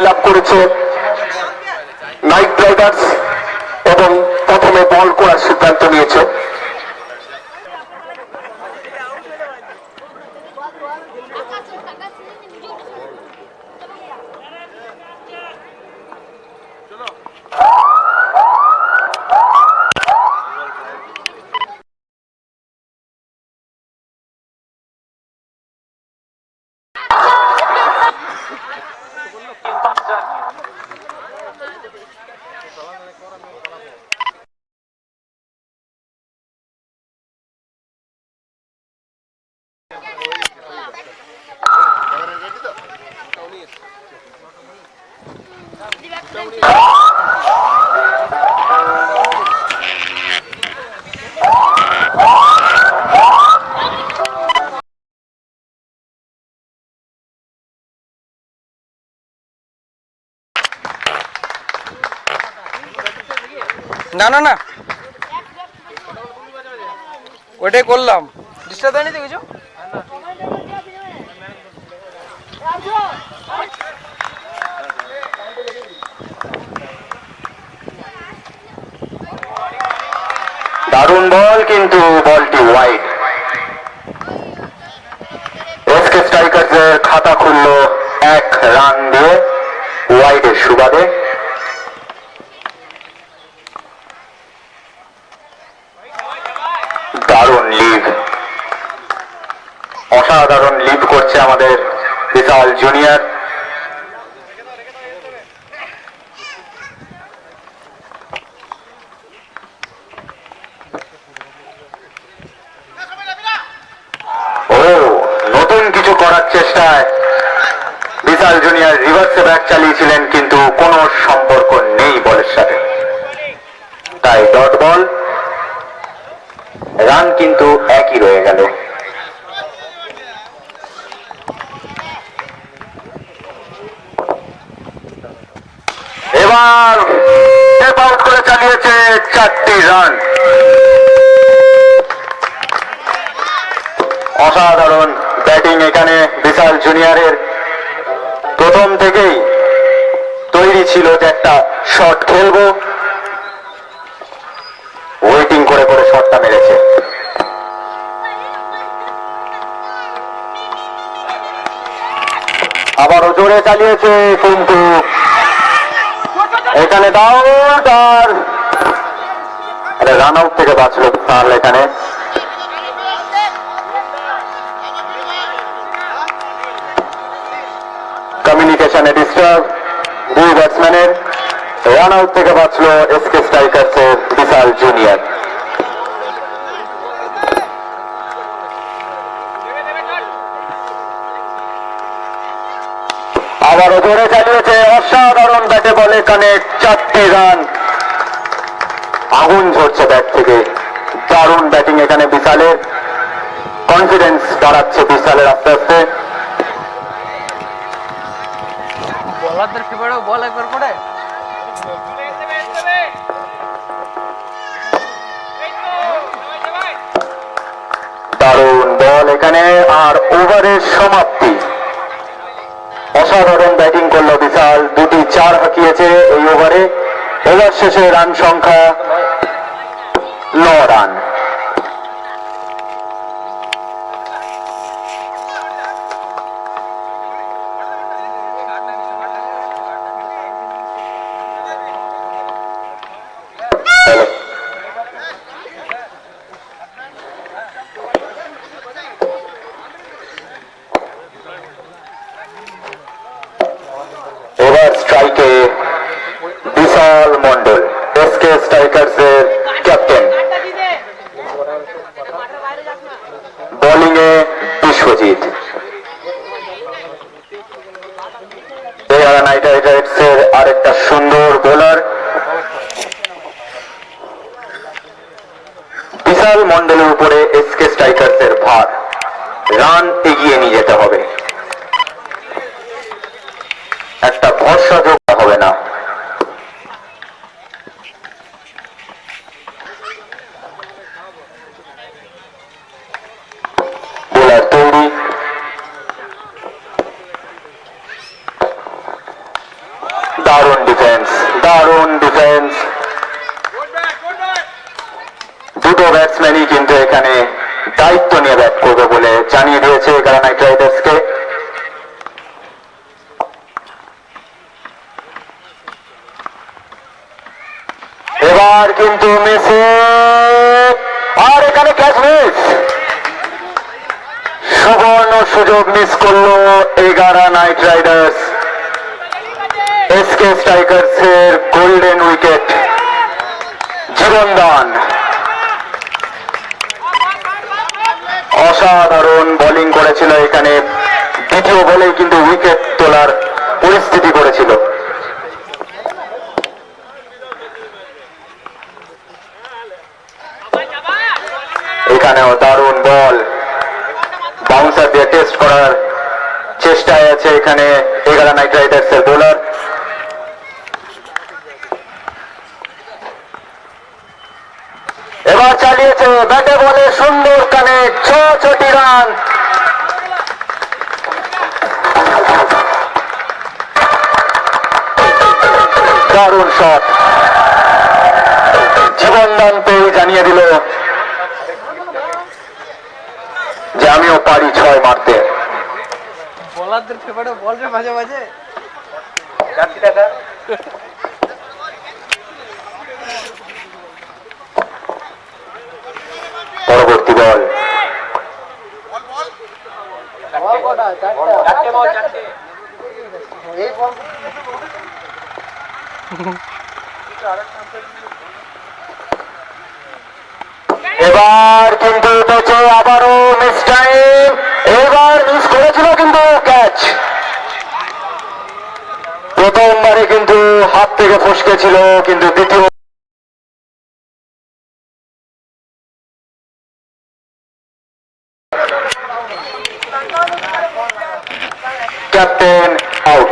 জয়লাভ করেছে night Riders এবং প্রথমে বল করার সিদ্ধান্ত নিয়েছে। না না না ওইটাই করলাম, ডিস্টার্ব দেয়নি তো কিছু। দারুণ বল, কিন্তু বলটি ওয়াইড। এসকে স্ট্রাইকার্সের খাতা খুলল 1 রান দিয়ে ওয়াইডের সুবাদে। দারুণ লিড, অসাধারণ লিড করছে আমাদের বিশাল জুনিয়র। নতুন কিছু করার চেষ্টায় বিশাল জুনিয়র রিভার্সে ব্যাক চালিয়েছিলেন, কিন্তু কোনো সম্পর্ক নেই বলের সাথে, তাই ডট বল। রান কিন্তু একই রয়ে গেল। এবার স্টেপ আউট করে চালিয়েছে 4টি রান। অসাধারণ ব্যাটিং এখানে বিশাল জুনিয়রের। প্রথম থেকেই তৈরি ছিল যে একটা শট খেলবো, ওয়েটিং করে করে শটটা মেরেছে। আবারও জোরে চালিয়েছে, কিন্তু এখানে আউট, আর রান আউট থেকে বাঁচলো তাহলে এখানে। কমিউনিকেশনে ডিস্টার্ব, 2 ব্যাটসম্যানের। রান আউট থেকে বাঁচলো এসকে স্ট্রাইকার্সের বিশাল জুনিয়র। আবারও জোরে চালিয়েছে, অসাধারণ ব্যাটে বলে কানেক্ট, 4টি রান। আগুন ঝরছে ব্যাট থেকে। দারুণ ব্যাটিং এখানে বিশালের, কনফিডেন্স বাড়াচ্ছে বিশালের আস্তে আস্তে। বলারদের কি বড় বল একবার করে দারুণ বল এখানে, আর ওভারের সমাপ্তি। অসাধারণ ব্যাটিং করলো বিশাল, 2টি 4 হাঁকিয়েছে এই ওভারে। ওভার শেষে রান সংখ্যা 9 রান। এবার স্ট্রাইকে বিশাল মন্ডল, এসকে স্ট্রাইকার্সের ক্যাপ্টেন। বোলিং এ বিশ্বজিৎ। নাইট রাইডার্সের আরেকটা সুন্দর বোলার। বিশাল মন্ডলের উপরে এসকে স্ট্রাইকার্সের ভার, রান এগিয়ে নিয়ে যেতে হবে, একটা ভরসা যোগ হবে না। বোলার তৈরি, দারুণ ডিফেন্স, দারুণ ডিফেন্স। দুটো ব্যাটসম্যানই কিন্তু এখানে দায়িত্ব নিয়ে ব্যাট করবে বলে জানিয়ে দিয়েছে এগারা নাইট রাইডার্সকে। এবার কিন্তু মিসে, আর এখানে ক্যাচ মিস। সুবর্ণ সুযোগ মিস করলো এগারা নাইট রাইডার্স। এসকে স্ট্রাইকার্স এর গোল্ডেন উইকেট জীবনদান। অসাধারণ বোলিং করেছিল এখানে, দ্বিতীয় বলেই কিন্তু উইকেট তোলার পরিস্থিতি করেছিল। এখানেও দারুণ বল, বাউন্সার দিয়ে টেস্ট করার চেষ্টায় আছে এখানে এগারা নাইট রাইডার্স এর বোলার। এবার চালিয়েছে ব্যাটে বলে সুন্দর কানেক্ট, ৬৬ রান। দারুণ শট, জীবনদান পেয়ে জানিয়ে দিল যে আমিও পারি ৬ মারতে। বলারদের ফেভারিট বল রে মাঝে মাঝে। পরবর্তী বল, এবার কিন্তু উঠেছে আবারও মিস টাইম। এবার মিস করেছিল কিন্তু ক্যাচ। প্রথমবারে কিন্তু হাত থেকে ফসকে ছিল, কিন্তু দ্বিতীয় ক্যাপ্টেন আউট।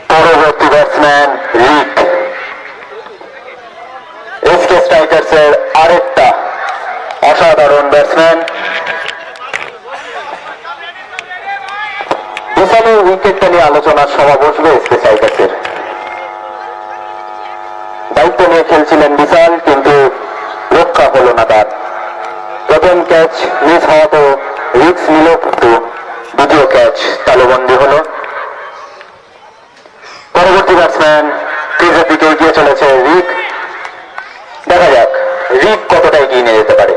পরবর্তী ব্যাটসম্যান রিক, এসকে স্ট্রাইকার্স এর আরেকটা অসাধারণ ব্যাটসম্যান। বিশালের উইকেটটা নিয়ে আলোচনার সভা বসবে এসকে স্ট্রাইকার্স এর। দায়িত্ব নিয়ে খেলছিলেন বিশাল, কিন্তু রক্ষা হলো না তার। প্রথম ক্যাচ মিস হওয়া তো রিক্স নিল, কিন্তু দ্বিতীয় ক্যাচ তালুবন্দি হলো। পরবর্তী ব্যাটসম্যান ক্রিজের দিকে এগিয়ে চলেছে রিক। দেখা যাক রিক কতটা এগিয়ে নিয়ে যেতে পারে।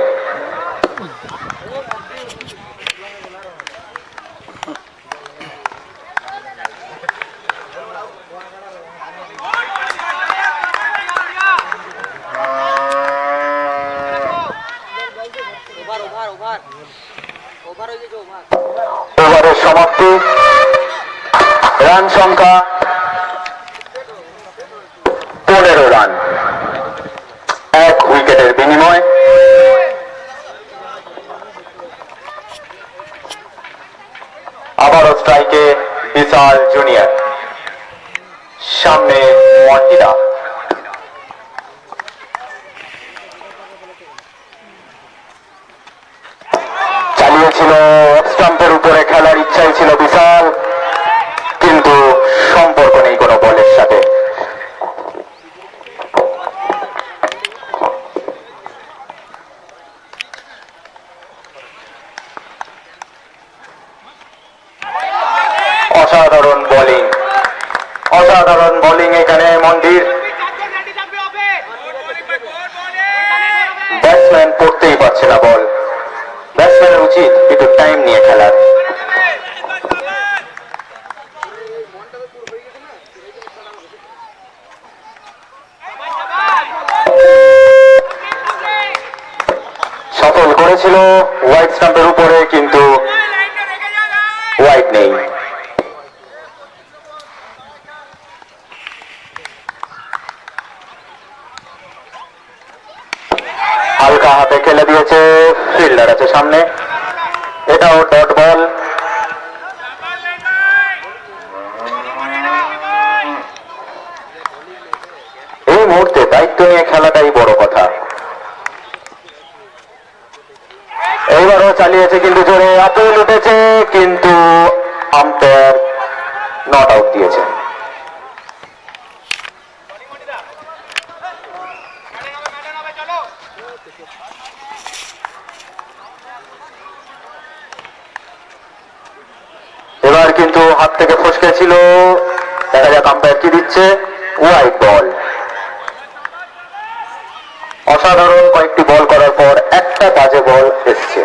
ওভারের সমাপ্তি, রান সংখ্যা 15 রান, 1 উইকেটের বিনিময়। আবারও স্ট্রাইকে বিশাল জুনিয়র, সামনে মন্টিদা। চালিয়েছিল স্টাম্পের উপরে, খেলার ইচ্ছাই ছিল বিশাল, কিন্তু সম্পর্ক নেই কোনো বলের সাথে। অসাধারণ বোলিং, অসাধারণ বোলিং এখানে মন্দির। ব্যাটসম্যান পড়তেই পারছে না বল। ব্যাটসম্যানের উচিত একটু টাইম নিয়ে খেলার। সফল করেছিল হোয়াইট স্টাম্পের উপরে, কিন্তু হোয়াইট নেই। হালকা হাতে খেলে দিয়েছে, ফিল্ডার আছে সামনে, এটাও ডট বল। এই মুহূর্তে দায়িত্ব নিয়ে খেলাটাই বড় কথা। এইবারও চালিয়েছে কিন্তু জোরে আপিল উঠেছে, কিন্তু আম্পায়ার নট আউট দিয়েছে। এবার কিন্তু হাত থেকে ফসকে ছিল, দেখা যাক আম্পায়ার কি দিচ্ছে। Wide ball. অসাধারণ কয়েকটি বল করার পর একটা বাজে বল এসছে।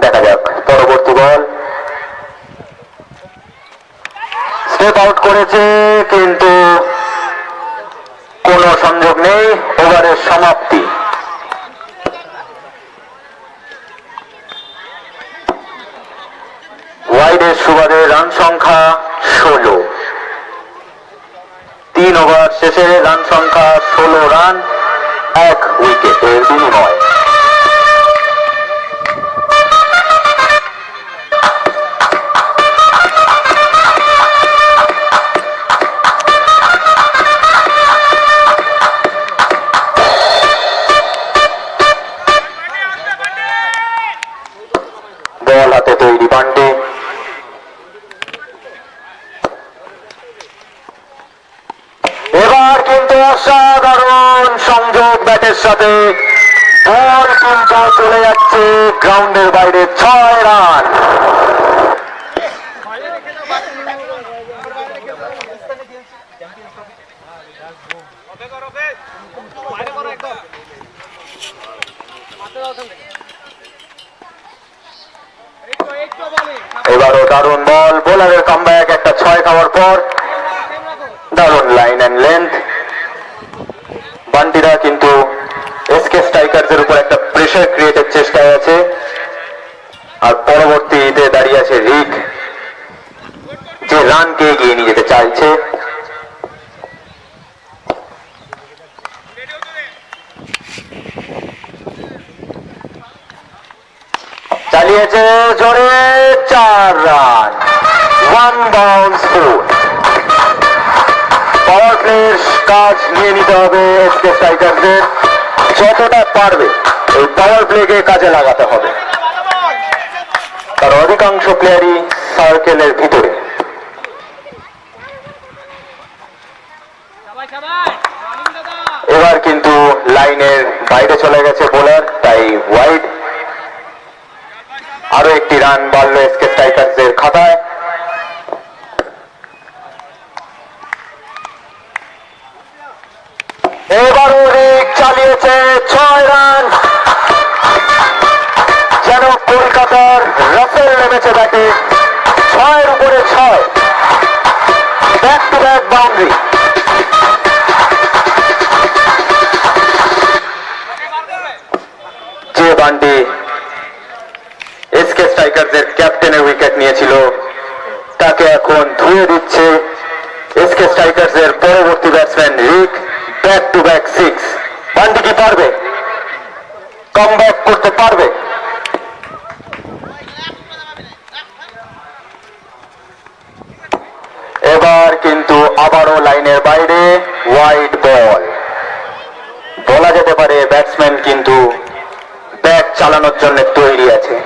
দেখা যাক পরবর্তী বল। স্টেপ আউট করেছে, কিন্তু কোনো সংযোগ নেই। ওভারের সমাপ্তি। ওয়াইডের সুবাদে রান সংখ্যা 16। 3 ওভার শেষে রান সংখ্যা 16 রান, 1 উইকেটের বিনিময়। বল হাতে তৈরি পান্ডে। এবার কিন্তু অসাধারণ সংযোগ ব্যাটের সাথে। বল কিন্তু চলে যাচ্ছে গ্রাউন্ডের বাইরে। 6 রান। এবারও দারুণ বল। বোলারের কামব্যাক একটা 6 খাওয়ার পর। দারুণ লাইন অ্যান্ড লেন্থ। বান্টিরা কিন্তু এসকে স্ট্রাইকার্সের উপর একটা প্রেসার ক্রিয়েটের চেষ্টায় আছে, আর পরবর্তীতে দাঁড়িয়ে আছে রিক, যে রানকে এগিয়ে নিয়ে যেতে চাইছে। চালিয়েছে জোরে 4 রান, 1 বাউন্স 4। পাওয়ার প্লের কাজ নিয়ে নিতে হবে এসকে স্ট্রাইকারদের। যতটা পারবে এই পাওয়ার প্লেকে কাজে লাগাতে হবে, কারণ অধিকাংশ প্লেয়ারই সার্কেলের ভিতরে। এবার কিন্তু লাইনের বাইরে চলে গেছে বোলার, তাই ওয়াইড। আরো একটি রান বাড়লো এসকে স্ট্রাইকার্সের খাতায়। এবারও রিক চালিয়েছে 6 রান। যেন কলকাতার রাসেল নেমেছে ব্যাটে। 6-এর উপরে 6, ব্যাক টু ব্যাক বাউন্ডারি। যে বান্টি এসকে স্ট্রাইকারদের ক্যাপ্টেনের উইকেট নিয়েছিল, তাকে এখন ধুয়ে দিচ্ছে এসকে স্ট্রাইকার্সের পরবর্তী batsman Rik. Back to back 6। Bunty কি পারবে? কামব্যাক করতে পারবে? এবার কিন্তু আবারও লাইনের বাইরে ওয়াইড বল। বলা যেতে পারে ব্যাটসম্যান কিন্তু ব্যাট চালানোর জন্য তৈরি আছে।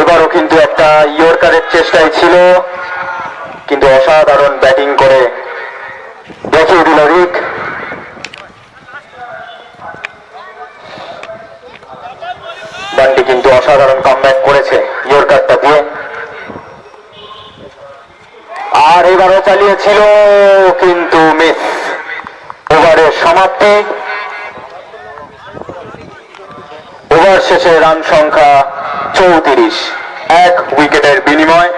এবারও কিন্তু একটা ইয়র্কারের চেষ্টায় ছিল, কিন্তু অসাধারণ ব্যাটিং করে দেখিয়ে দিল রিক। বান্টি কিন্তু অসাধারণ কামব্যাক করেছে ইয়র্কারটা দিয়ে। আর এবারও চালিয়েছিল, কিন্তু মিস। ওভারের সমাপ্তি। ওভার শেষে রান সংখ্যা 34, 1 উইকেটের বিনিময়।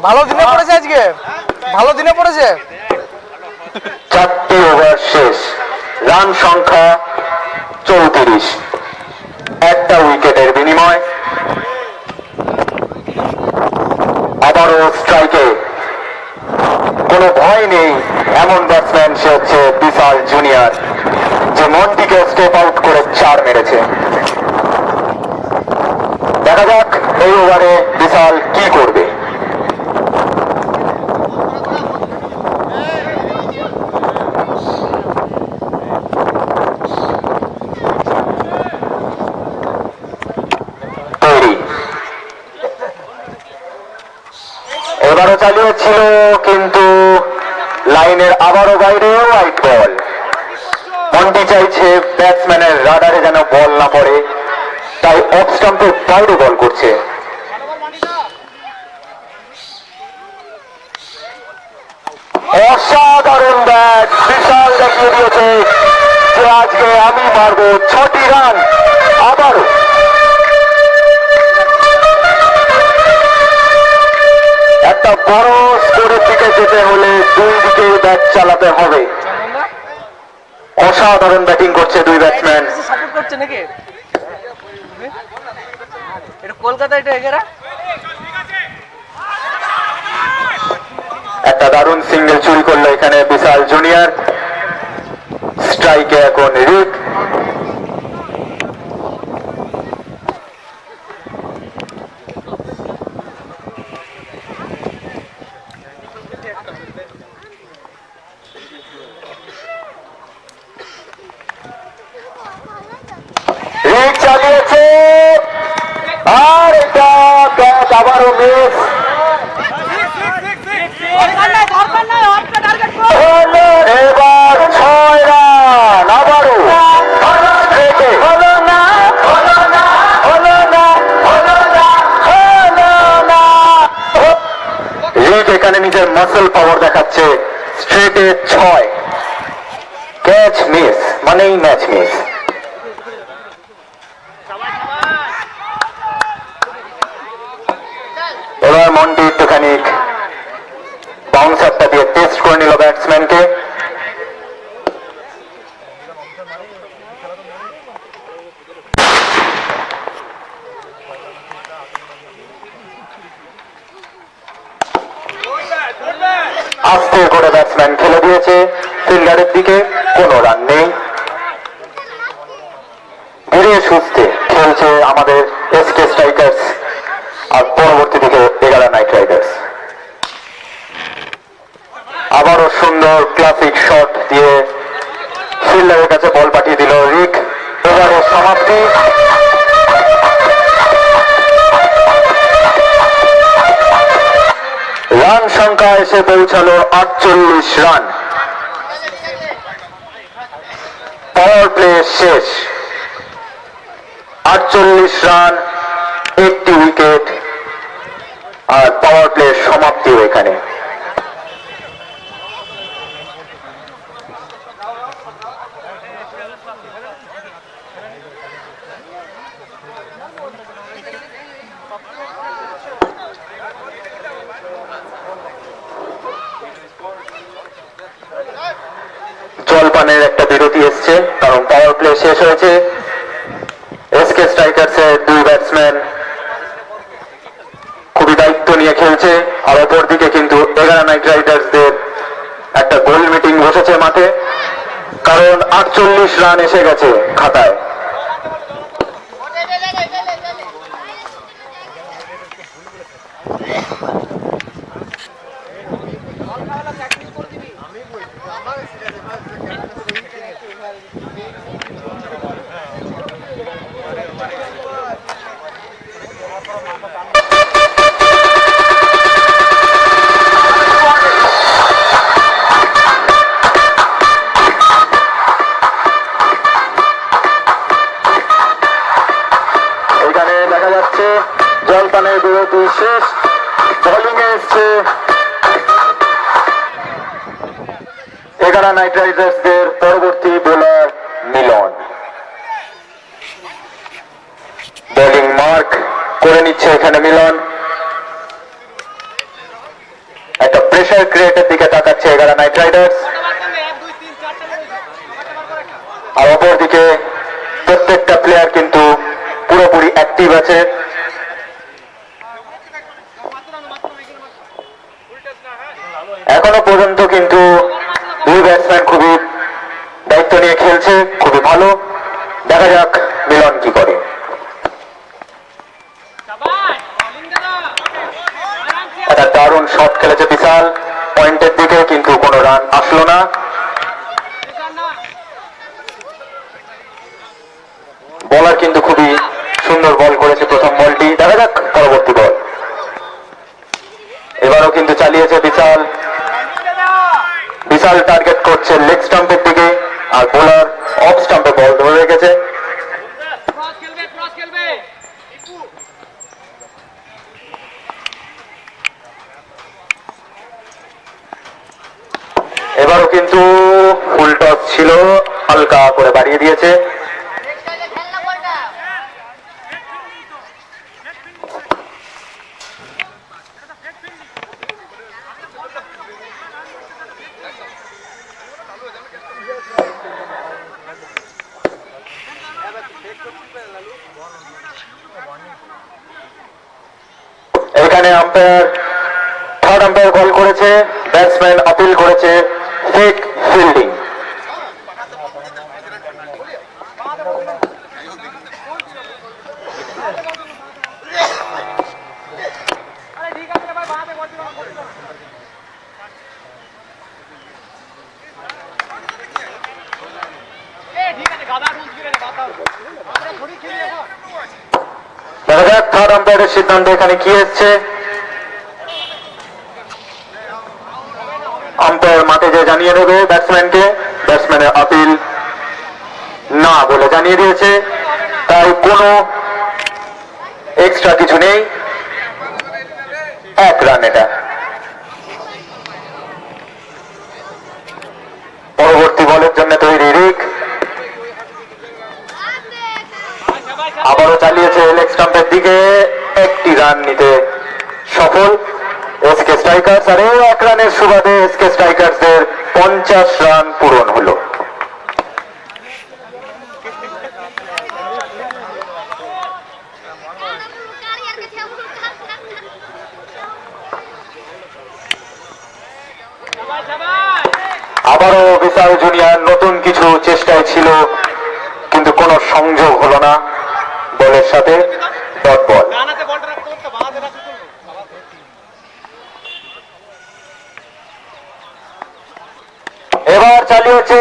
ভালো দিনে পড়েছে আজকে, ভালো দিনে পড়েছে। 4টি ওভার শেষ, রান সংখ্যা 34, 1টা উইকেটের বিনিময়। আবারও স্ট্রাইকে কোনো ভয় নেই নেই এমন ব্যাটসম্যান সে হচ্ছে বিশাল জুনিয়র, যে মন্টিকে স্টেপ আউট করে 4 মেরেছে। দেখা যাক এই ওভারে বিশাল কি করবে। তৈরি, এবারও চালিয়েছিল কিন্তু লাইনের আবারও বাইরে হোয়াইট বল। মন্টি চাইছে ব্যাটসম্যানের রাডারে যেন বল না পড়ে, তাই অফ স্টাম্পের বাইরে বল করছে। অসাধারণ ব্যাট, বিশাল দেখিয়ে দিয়েছে যে আজকে আমি মারবো 6টি রান। আবারও একটা বড় স্কোরের দিকে যেতে হলে দুই দিকে ব্যাট চালাতে হবে। অসাধারণ ব্যাটিং করছে দুই ব্যাটসম্যান। সাপোর্ট করছে নাকি? এটা কলকাতা, এটা এগেরা। একটা দারুণ সিঙ্গেল চুরি করলো এখানে বিশাল জুনিয়র। স্ট্রাইকে এখন রিক। রিক চালিয়েছে আর এটা ক্যাচ, আবারও মিস। এবার 6 রান, আবারও হলো না, হলো না, হলো না, হলো না, হলো না। রিক এখানে নিজের মাসল পাওয়ার দেখাচ্ছে। স্ট্রেটে 6, ক্যাচ মিস মানেই ম্যাচ মিস। এবার মন্টি একটুখানি বাউন্সারটা দিয়ে টেস্ট করে নিল ব্যাটসম্যানকে। আস্তে করে ব্যাটসম্যান খেলে দিয়েছে ফিল্ডারের দিকে, কোনো রান নেই। ধীরে সুস্থে খেলছে আমাদের এসকে স্ট্রাইকার্স আর পরবর্তী দিকে এগারা নাইট রাইডার্স। আবারও সুন্দর ক্লাসিক শট দিয়ে ফিল্ডারের কাছে বল পাঠিয়ে দিল রিক। এবারে সমাপ্তি। রান সংখ্যা এসে পৌঁছালো 48 রান। পাওয়ার প্লে শেষ। 48 রান, 1টি উইকেট, আর পাওয়ার প্লে সমাপ্তিও এখানে। জলপানের একটা বিরতি এসছে, কারণ পাওয়ার প্লে শেষ হয়েছে। এসকে স্ট্রাইকার্সের দুই ব্যাটসম্যান খুবই দায়িত্ব নিয়ে খেলছে, আর অপরদিকে কিন্তু এগারা নাইট রাইডার্সদের একটা গোল মিটিং বসেছে মাঠে, কারণ 48 রান এসে গেছে খাতায়। জলপানের বিরতি শেষ। বোলিং এ এসছে এগারা নাইট রাইডার্সদের পরবর্তী বোলার মিলন। বোলিং মার্ক করে নিচ্ছে এখানে মিলন। একটা প্রেসার ক্রিয়েটের দিকে তাকাচ্ছে এগারা নাইট রাইডার্স, আর অপরদিকে প্রত্যেকটা প্লেয়ার কিন্তু পুরোপুরি অ্যাক্টিভ আছে। এখনো পর্যন্ত কিন্তু দুই ব্যাটসম্যান খুবই দায়িত্ব নিয়ে খেলছে, খুবই ভালো। দেখা যাক মিলন কি করে। একটা দারুণ শট খেলেছে বিশাল, পয়েন্টের দিকে, কিন্তু কোনো রান আসলো না। বলার কিন্তু খুবই সুন্দর বল করেছে প্রথম বলটি। দেখা যাক পরবর্তী বল। এবারও কিন্তু চালিয়েছে বিশাল। বিশাল টার্গেট করছে লেগ স্টাম্পের দিকে, আর বোলার অফ স্টাম্পে বল ধরে রেখেছে। এবারও কিন্তু ফুল টস ছিল, হালকা করে বাড়িয়ে দিয়েছে। এখানে আম্পায়ার, থার্ড আম্পায়ার কল করেছে, ব্যাটসম্যান আপিল করেছে ফেক ফিল্ডিং। দেখা যাক থার্ড আম্পায়ারের সিদ্ধান্ত এখানে কি এসছে। আম্পায়ার মাঠে যে জানিয়ে দেবে ব্যাটসম্যানকে, ব্যাটসম্যানের আপিল না বলে জানিয়ে দিয়েছে, তাই কোনো এক্সট্রা কিছু নেই। 1 রান এটা। পরবর্তী বলের জন্য তৈরি রিক। আবারও চালিয়েছে লেগ স্টাম্পের দিকে, 1টি রান নিতে সফল এসকে স্ট্রাইকার্স। আর এই 1 রানের সুবাদে এসকে স্ট্রাইকার্সদের 50 রান পূরণ হলো। আবারও বিশাল জুনিয়র নতুন কিছু চেষ্টায় ছিল, কিন্তু কোনো সংযোগ হলো না বলের সাথে। Dot ball. এবার চালিয়েছে,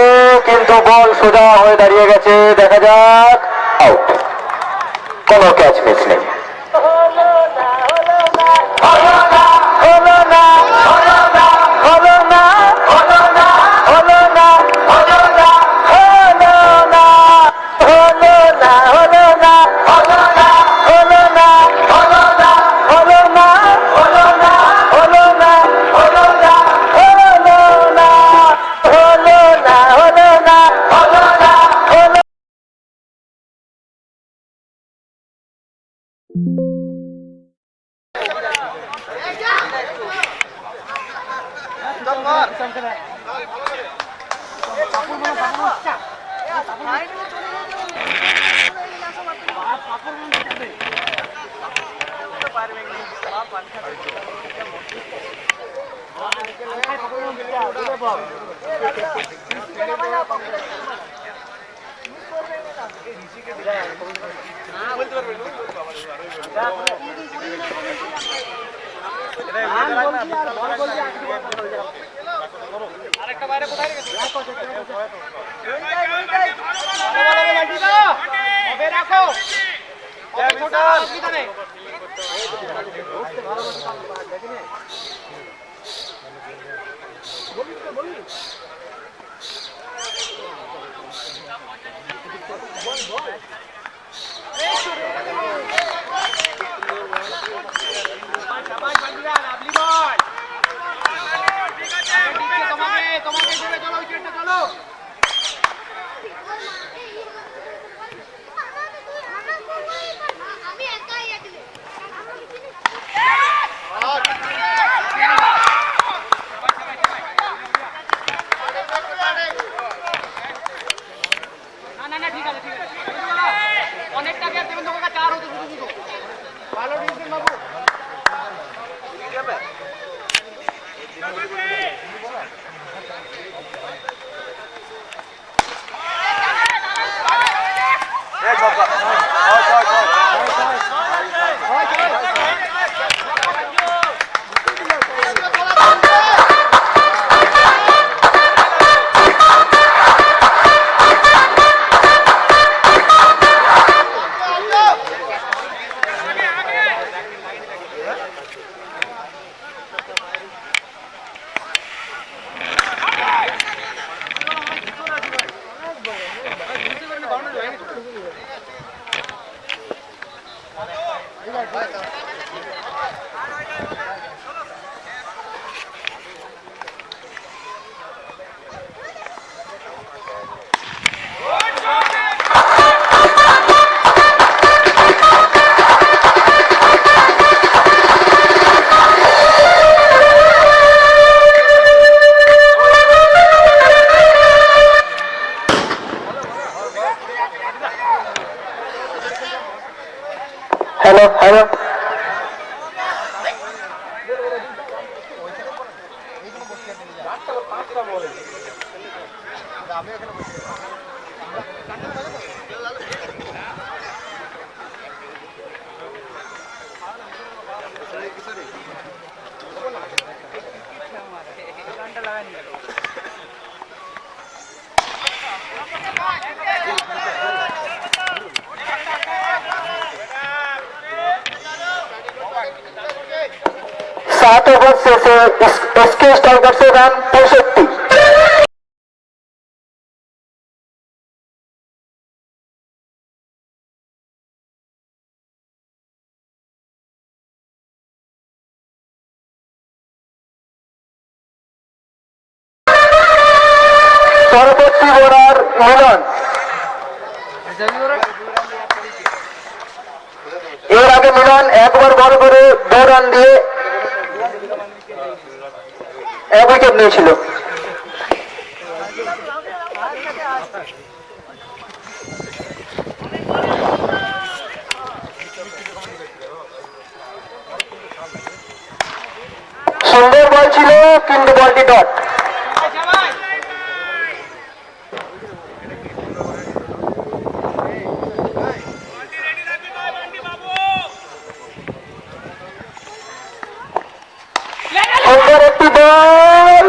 কিন্তু বল সোজা হয়ে দাঁড়িয়ে গেছে। দেখা যাক, আউট। কোনো ক্যাচ মিস নেই। আরেকটা বাইরে কোথায় গেছে? রাখো, ছোট অসুবিধা নেই। सात ओवर शेषे एसके स्ट्राइकार्सের রান 65। পরবর্তী বোলার মিলন। এর আগে মিলন একবার বল করে 2 রান দিয়ে 1 উইকেট নিয়েছিল। সুন্দর বল ছিল কিন্তু বলটি ডট। সুন্দর একটি বল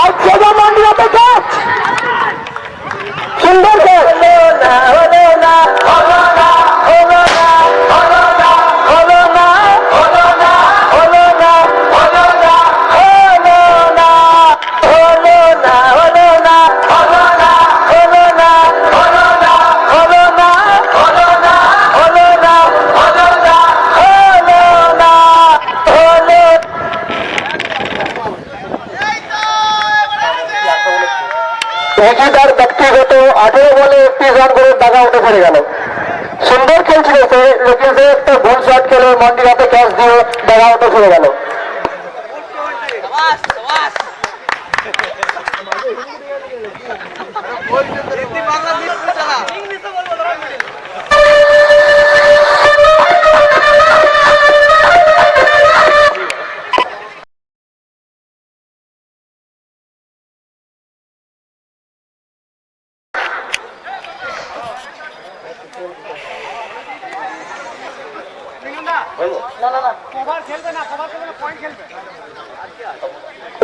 আর সোজা মান্ডিয়াতে ক্যাচ। সুন্দর বল। হলো না হলো না হলো না হলো না হলো না হলো না হলো না হলো না হলো না হলো না হলো না হলো না হলো না হলো না হলো না হলো না হলো না হলো না হলো না হলো। তার ব্যক্তিগত 18 বলে 31 রান করে দাগা উঠে পড়ে গেল। সুন্দর খেলছিল সে, লেকিন সে একটা ভুল শট খেলে মন্ডির হাতে ক্যাচ দিয়ে দাগা উঠে পড়ে গেল।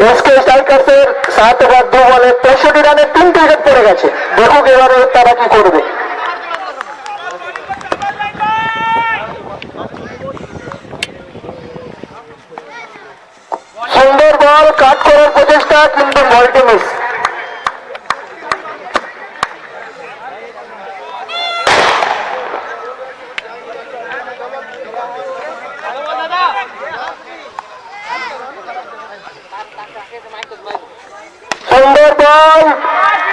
এসকে স্ট্রাইকার্সের 7 ওভার 2 বলে 65 রানে 3 উইকেট পড়ে গেছে। দেখুক এবারে তারা কি করবে। সুন্দর বল কাট করার প্রচেষ্টা কিন্তু বলটি মিস। সুন্দর বল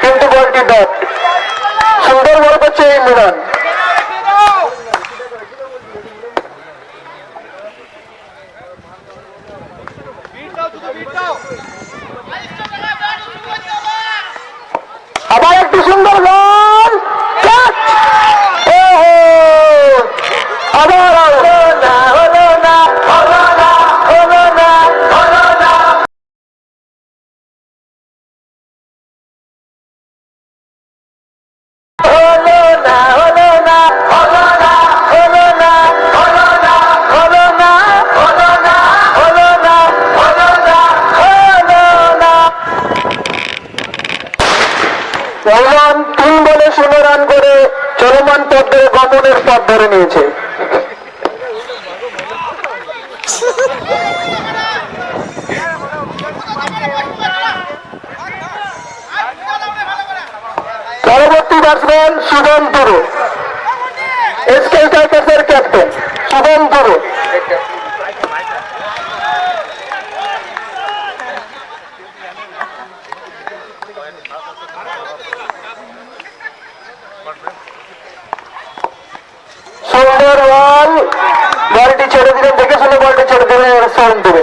কিন্তু বলটি ডট। সুন্দর বল করছে এই মিলন। আবার একটি সুন্দর বল ক্যাচ। আবার হলো না হলো না হলো না হলো না হলো না। মিলন 3 বলে 16 রান করে চলমান পথ ধরে গমনের পথ ধরে নিয়েছে। পরবর্তী ব্যাটসম্যান শুভম দুরু, এসকে স্ট্রাইকার্সের ক্যাপ্টেন শুভম দুরু। সুন্দর বল, বলটি ছেড়ে দিলেন, দেখে শুনে বলটি ছেড়ে দিলেন শুভম দুরু।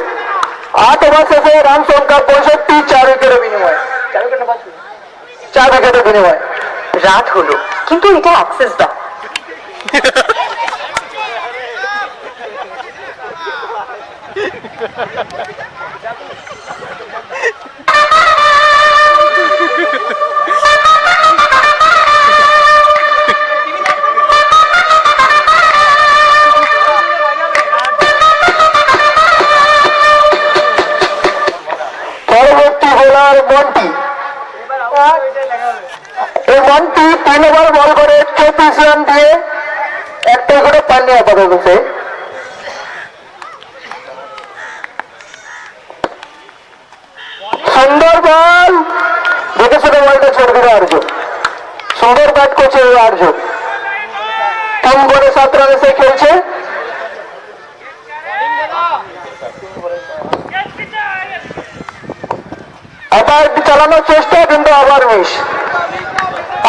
8 ওভার শেষে রান সংখ্যা 65, 4 উইকেটের বিনিময়। 4 উইকেটের বিনিময়। রাত হলো কিন্তু এটা অ্যাক্সেস দাও। এই মন্টি 3 ওভার বল করে 24 রান দিয়ে একটা করে পাননি আপাতত সে। সুন্দর বল, দেখে শুনে বলটা ছেড়ে দিল আর্য। সুন্দর ব্যাট করছে আর্য, 3 বলে 7 রানে সে খেলছে। আবার চালানোর চেষ্টা, কিন্তু আবার মিস।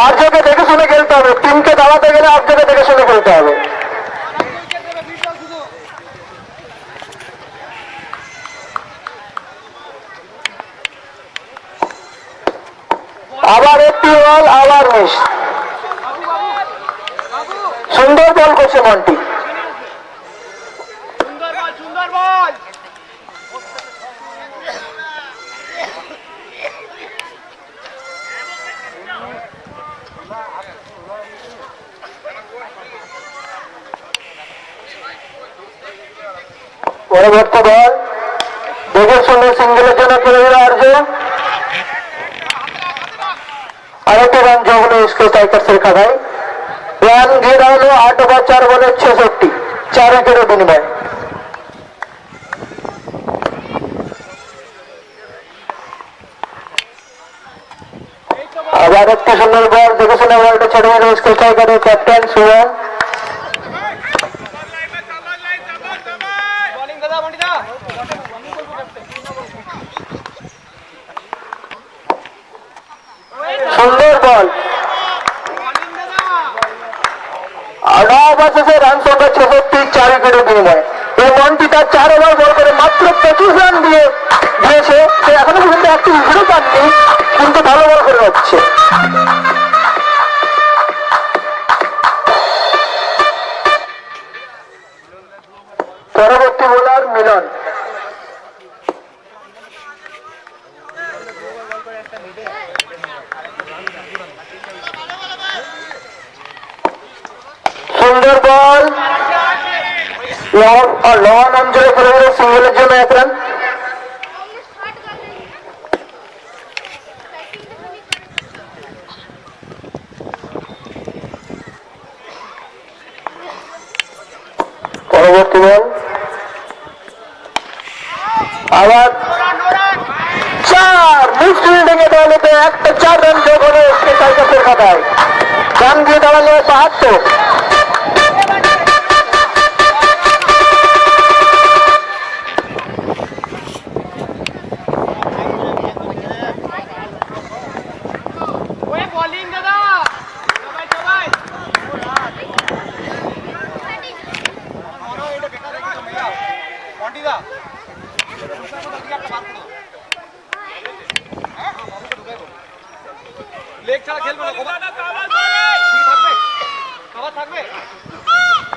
আর্যকে দেখে শুনে খেলতে হবে, টিমকে দাঁড়াতে গেলে আর্যকে দেখে শুনে খেলতে হবে। আবার একটি বল, আবার মিস। সুন্দর বল করছে মন্টি। পরবর্তী বল দেখে শুনে সিঙ্গেলের জন্য করে দিল আর্য। আরেকটি রান যোগ হলো এসকে স্ট্রাইকার্সের খাতায়। রান দিয়ে দাঁড়ালো 8 ওভার 4 বলে 66, 4 উইকেটের বিনিময়। আবার একটি সুন্দর বল, দেখে শুনে বলটা ছেড়ে দিল এসকে স্ট্রাইকারের ক্যাপ্টেন সুমন। সুন্দর বল, 9 ওভার শেষে রান সংখ্যা 66, 4 উইকেটের বিনিময়। এই মন্টি তার 4 ওভার বল করে মাত্র 25 রান দিয়েছে। সে এখনো পর্যন্ত একটি উইকেটও পাননি, কিন্তু ভালো বল করে যাচ্ছে। পরবর্তী বোলার মিলন। সুন্দর বল, লন অঞ্চলে ফেলে দিল সিঙ্গেলের জন্য 1 রান। পরবর্তী বল, আবার 4 মিস ফিল্ডিং এ তাহলে একটা 4 রান যোগ হলো এসকে টাইগার্সের খাতায়। রান দিয়ে দাঁড়ালো 72। লেগ ছাড়া খেলবে না, কভার থাকবে,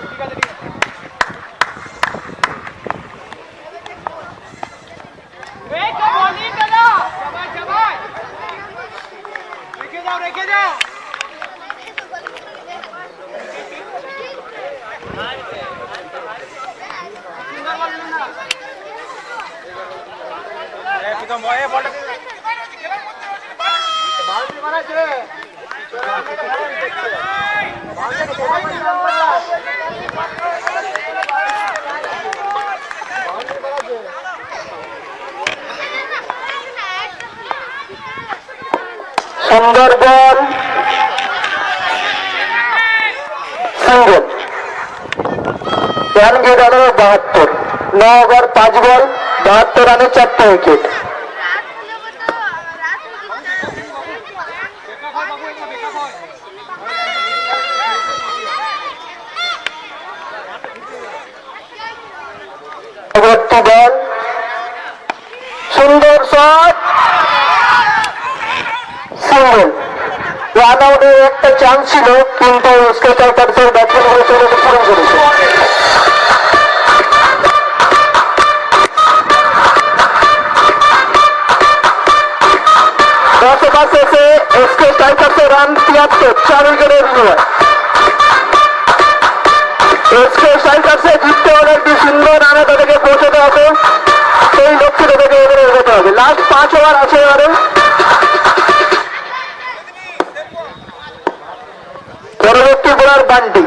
ঠিক আছে। রেখে যাও। সুন্দর বল, সিঙ্গেল। রান গিয়ে দাঁড়ালো 72। 9 ওভার 5 বল, 72 রানে 4টা উইকেট। পরবর্তী বল, সুন্দর শট, সিঙ্গেল। রান আউটের একটা চান্স ছিল, কিন্তু এসকে টাইগার্সের ব্যাটসম্যান পূরণ করেছে। শেষে এসকে টাইগার্সের রান 73, 4 উইকেটের বিনিময়। এসকে টাইগার্সে জিততে হলে একটি সুন্দর রানে তাদেরকে পৌঁছতে হবে, সেই লক্ষ্যে তাদেরকে এগিয়ে এগোতে হবে। লাস্ট 5 ওভার আছে এবারে। বোলার বান্টি।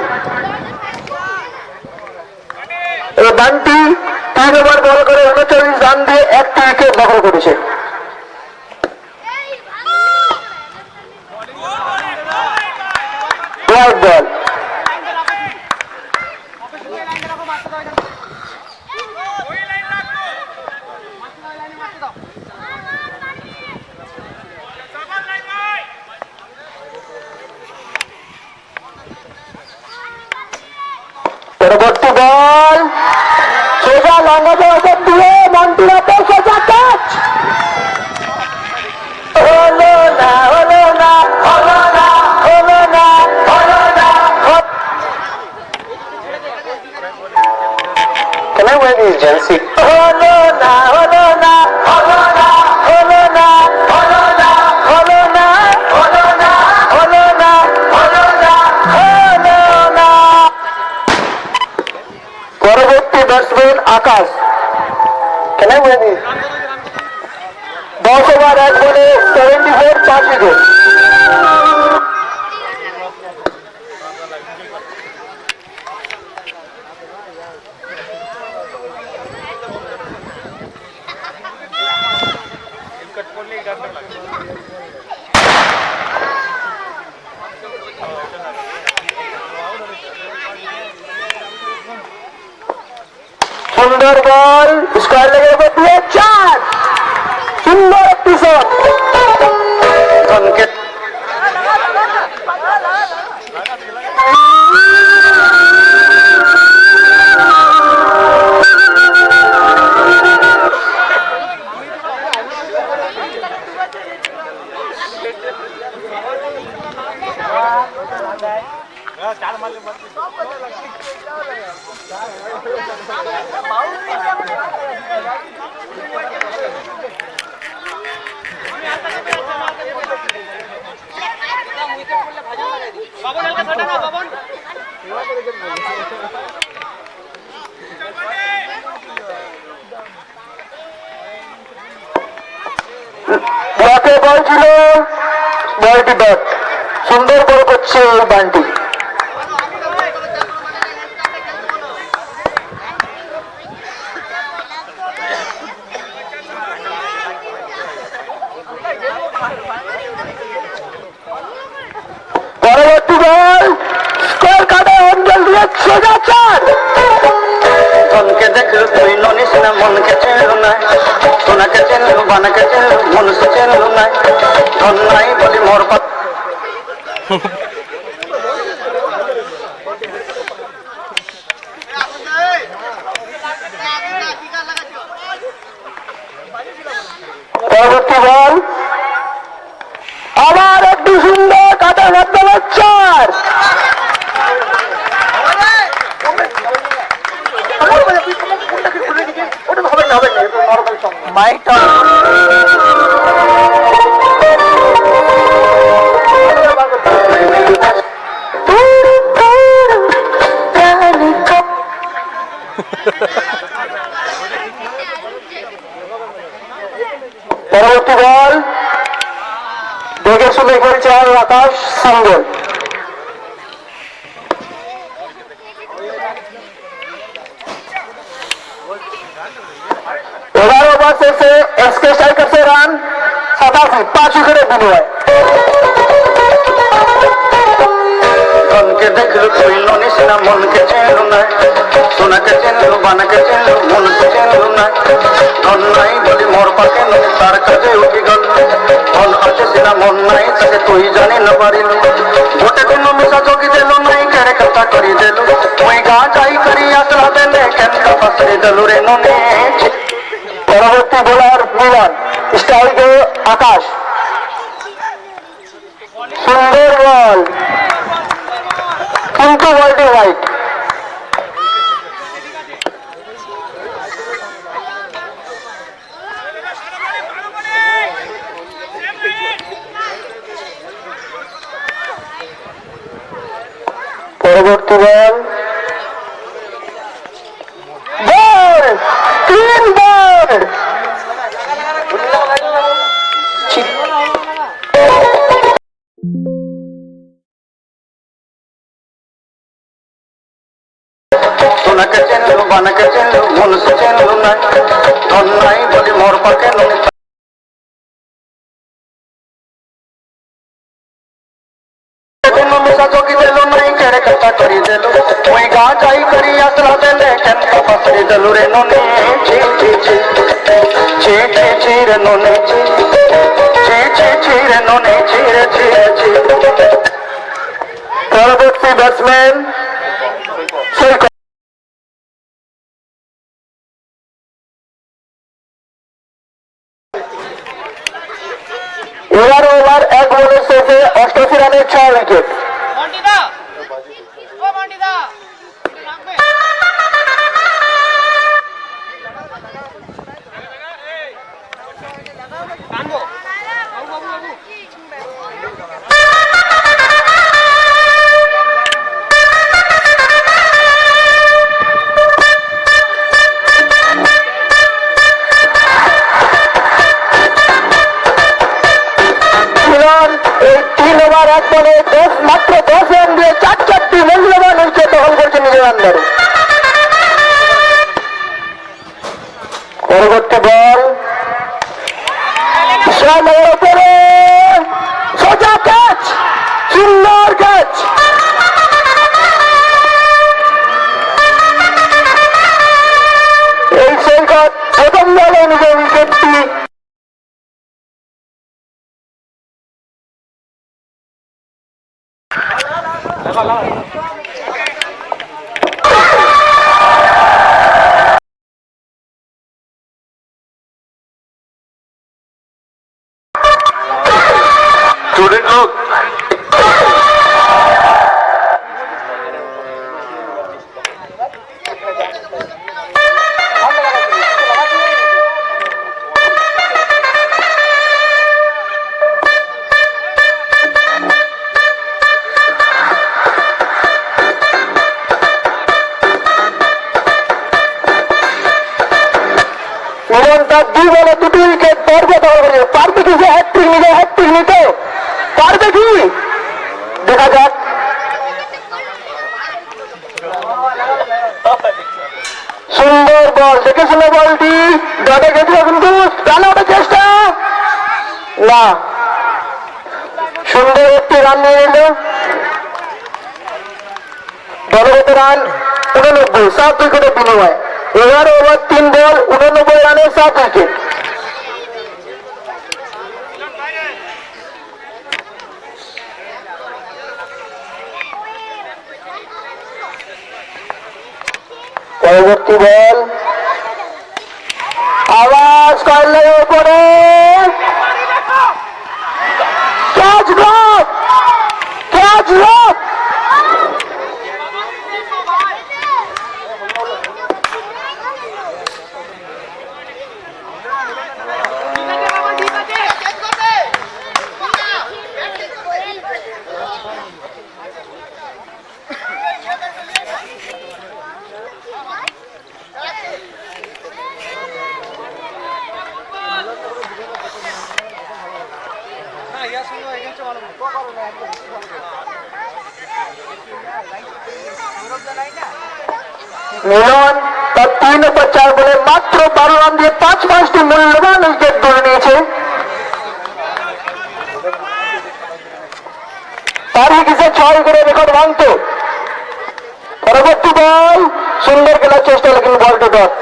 এই বান্টি 3 ওভার বল করে 39 রান দিয়ে 1টি উইকেট দখল করেছে। White ball. পরবর্তী বল সোজা লঙ্গা জবাব দিয়ে মন্টুর হাতে সোজা ক্যাচ। হলো না হলো না হলো না হলো না হলো না। Can I wear these jerseys? হলো না হলো না হলো না হলো না হলো না হলো না হলো না হলো না হলো না হলো না। পরবর্তী batsman Akash. Can I wear these? 10 over 1 বলে 74 5 উইকেট। সুন্দর বল স্কোয়ার লেগের উপর দিয়ে 4। সুন্দর একটি শট। সংকেত ব্লকে বল ছিল, বলটি ব্যাট। সুন্দর বল করছে এই বান্টি। পরবর্তী বল স্কোর কাটে অঞ্জল দিয়ে সোজা 4। মনকে দেখল তুই ননিস না মনকে চেনল না, সোনাকে চেনল বানাকে চেনল মনুষ্য চেনল না, ধন নাই বলি মোর পরবর্তী বল আবার একটু সুন্দর কাটা মাধ্যমে 4। মাইকটা পরবর্তী বল দেখে শুনে করেছে আকাশ সিঙ্গল। 11 ওভার শেষে এসকে স্ট্রাইকার্সের রান 87, 5 উইকেটের বিনিময়ে। ধনকে দেখল তুই ননিস না মনকে চেনল না, সোনাকে চেনল বানাকে চেনল মনুষ্য চেনল না, ধন নাই বলি মোর পাকে নদী তার কাছে উঠি গল, ধন আছে সেনা মন নাই তাকে তুই জানি না পারিল, গোটে দিন মিশা চকি দেল নাই কেড়ে কথা করি দেল, তুই গা যাই করি আসলা দেলে কেন পাশে দেলু রে ননে। পরবর্তী বোলার মিলন, স্ট্রাইকে আকাশ। সুন্দর বল কিন্তু বলটি হোয়াইট। পরবর্তী বল বল 3 বল। সোনাকে চিনলু বানাকে চিনলু মনুষ্য চিনলু নাই ধন নাই বলি মোর পাকে ননি जोगी देलु नहीं केड़े कथा करी देलु मुई गा जाई करी आसरा देले केन का पसरी देलु रे नोनी ची ची ची ची ची ची रे नोनी ची ची ची ची रे नोनी ची रे ची रे ची পরবর্তী ব্যাটসম্যান এগারো ওভার 1 বলের শেষে 88 রানে 6 উইকেট মাত্র 10 রান দিয়ে 4টি মূল্যবান উইকেট দখল করছে নিজের আন্ডারে পরবর্তী বল বিশালের উপরে সোজা ক্যাচ সুন্দর ক্যাচ এই সৈকত প্রথম বলে নিজের উইকেটটি स्टूडेंट लोग দুই বলে দুটি উইকেট পর্ব পারবে কি যে হ্যাট্রিক নিতে পারবে কি দেখা যাক সুন্দর বল দেখেছিল বলটি ডটে গেছিল কিন্তু রান আউটের চেষ্টা না সুন্দর একটি রান নিয়ে নিল দলগত রান 89 7 উইকেটের বিনিময় 11 ওভার 3 বল 89 রানে 7 উইকেট পরবর্তী বল আওয়াজ কর্নারের উপরে ক্যাচ ড্রপ মিলন তার 3 ওভার 4 বলে মাত্র 12 রান দিয়ে 5টি মূল্যবান উইকেট ধরে নিয়েছে তারই কিছু 6 করে রেকর্ড ভাঙত পরবর্তী বল সুন্দর খেলার চেষ্টা লেকিন বলটা ডট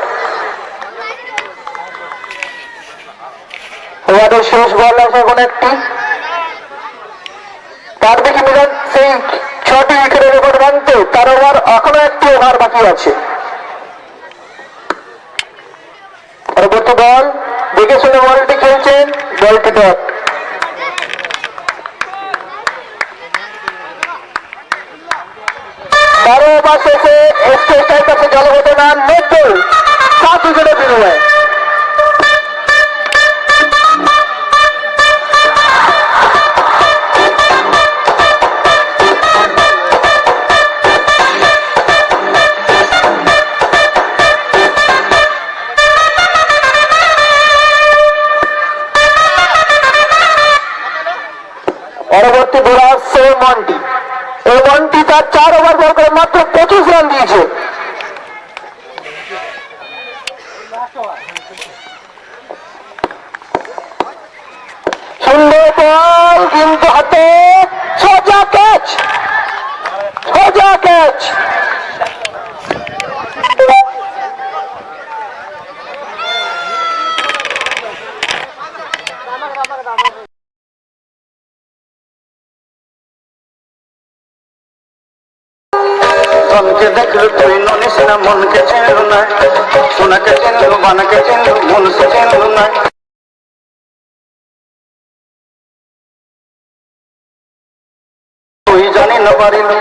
ওভারের শেষ বল আছে এখন একটি তার দেখি মিলন সেই 6টি উইকেটের রেকর্ড ভাঙত তার ওভার এখনো একটি ওভার বাকি আছে পরবর্তী বল দেখে শুনে বলটি খেলছেন বলটি ডট বারো ওভার শেষে এসকে স্ট্রাইকার্সের দলগত রান 90 7 উইকেটের বিনিময়ে পরবর্তী বল আসছে এই মন্টি তার 4 ওভার বল করে মাত্র 25 রান দিয়েছে 4 ওভার 4 বলে 4 উইকেট নিয়েছিল 88 রানে 6 উইকেট। পরবর্তী বল আসছে মন্টি। এই মন্টি তার 4 ওভার বল করে মাত্র 25 রান দিয়েছে। 88 রানে 6 উইকেট। ধনকে দেখলু তুই ননিস না মনকে চিনলু না সোনাকে চিনলু বানাকে চিনলু মনকে চিনলু না তুই জানি না পারিলু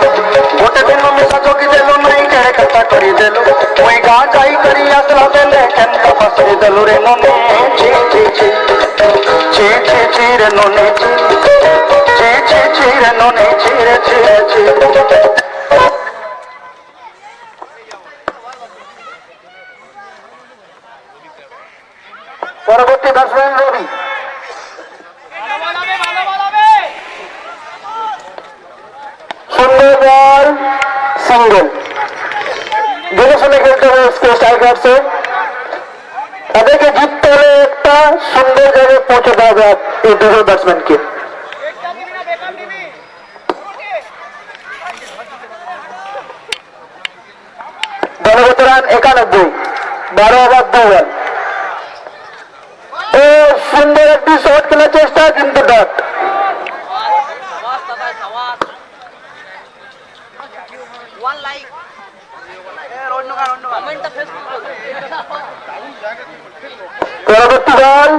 গোটে দিন মিশা চকি দেলু নাই কেড়ে কথা করি দেলু তুই গা যাই করি আসলা বেলে কেনটা পাসরি দেলু রে ননি ছি ছি ছি ছি ছি ছি রে ননি ছি ছি ছি ছি রে ননি ছি রে ছি রে ছি পরবর্তী ব্যাটসম্যান রবি সুন্দর বল সিঙ্গেল দেখে শুনে খেলতে হবে স্ট্রাইকার্সে তাদেরকে জিততে হলে একটা সুন্দর জায়গায় পৌঁছে দেওয়া যাক এই দুজন ব্যাটসম্যানকে দলগত রান 91 12 ওভার 2 রান ও সুন্দর একটি শট খেলার চেষ্টা কিন্তু ডট পরবর্তী বল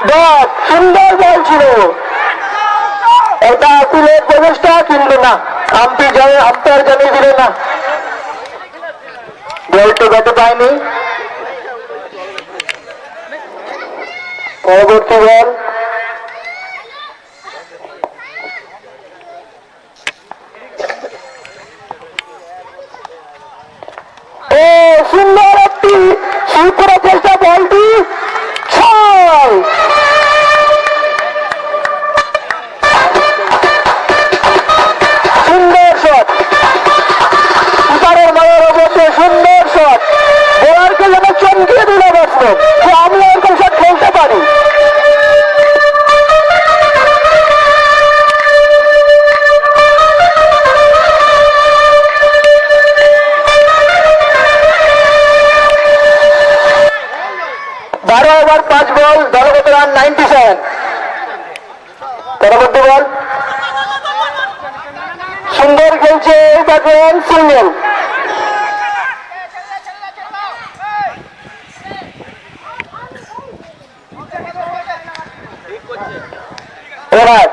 ডট সুন্দর বল ছিল এটা আপিলের প্রবেশটা কিন্তু না আম্পায়ার জানিয়ে দিল না বলটা ব্যাটে পায়নি পরবর্তী বল ও সুন্দর একটি শুরু করার চেষ্টা বলটি ছয় সুন্দর শট সুপারের মায়ের অবশ্যই সুন্দর শট বোলারকে যেন চমকিয়ে দিল ব্যাটসম্যান যে আমি এরকম শট খেলতে পারি ওভার 5 বল দলগত রান 97 পরবর্তী বল সুন্দর খেলছে ব্যাটসম্যান সিঙ্গেল ওভার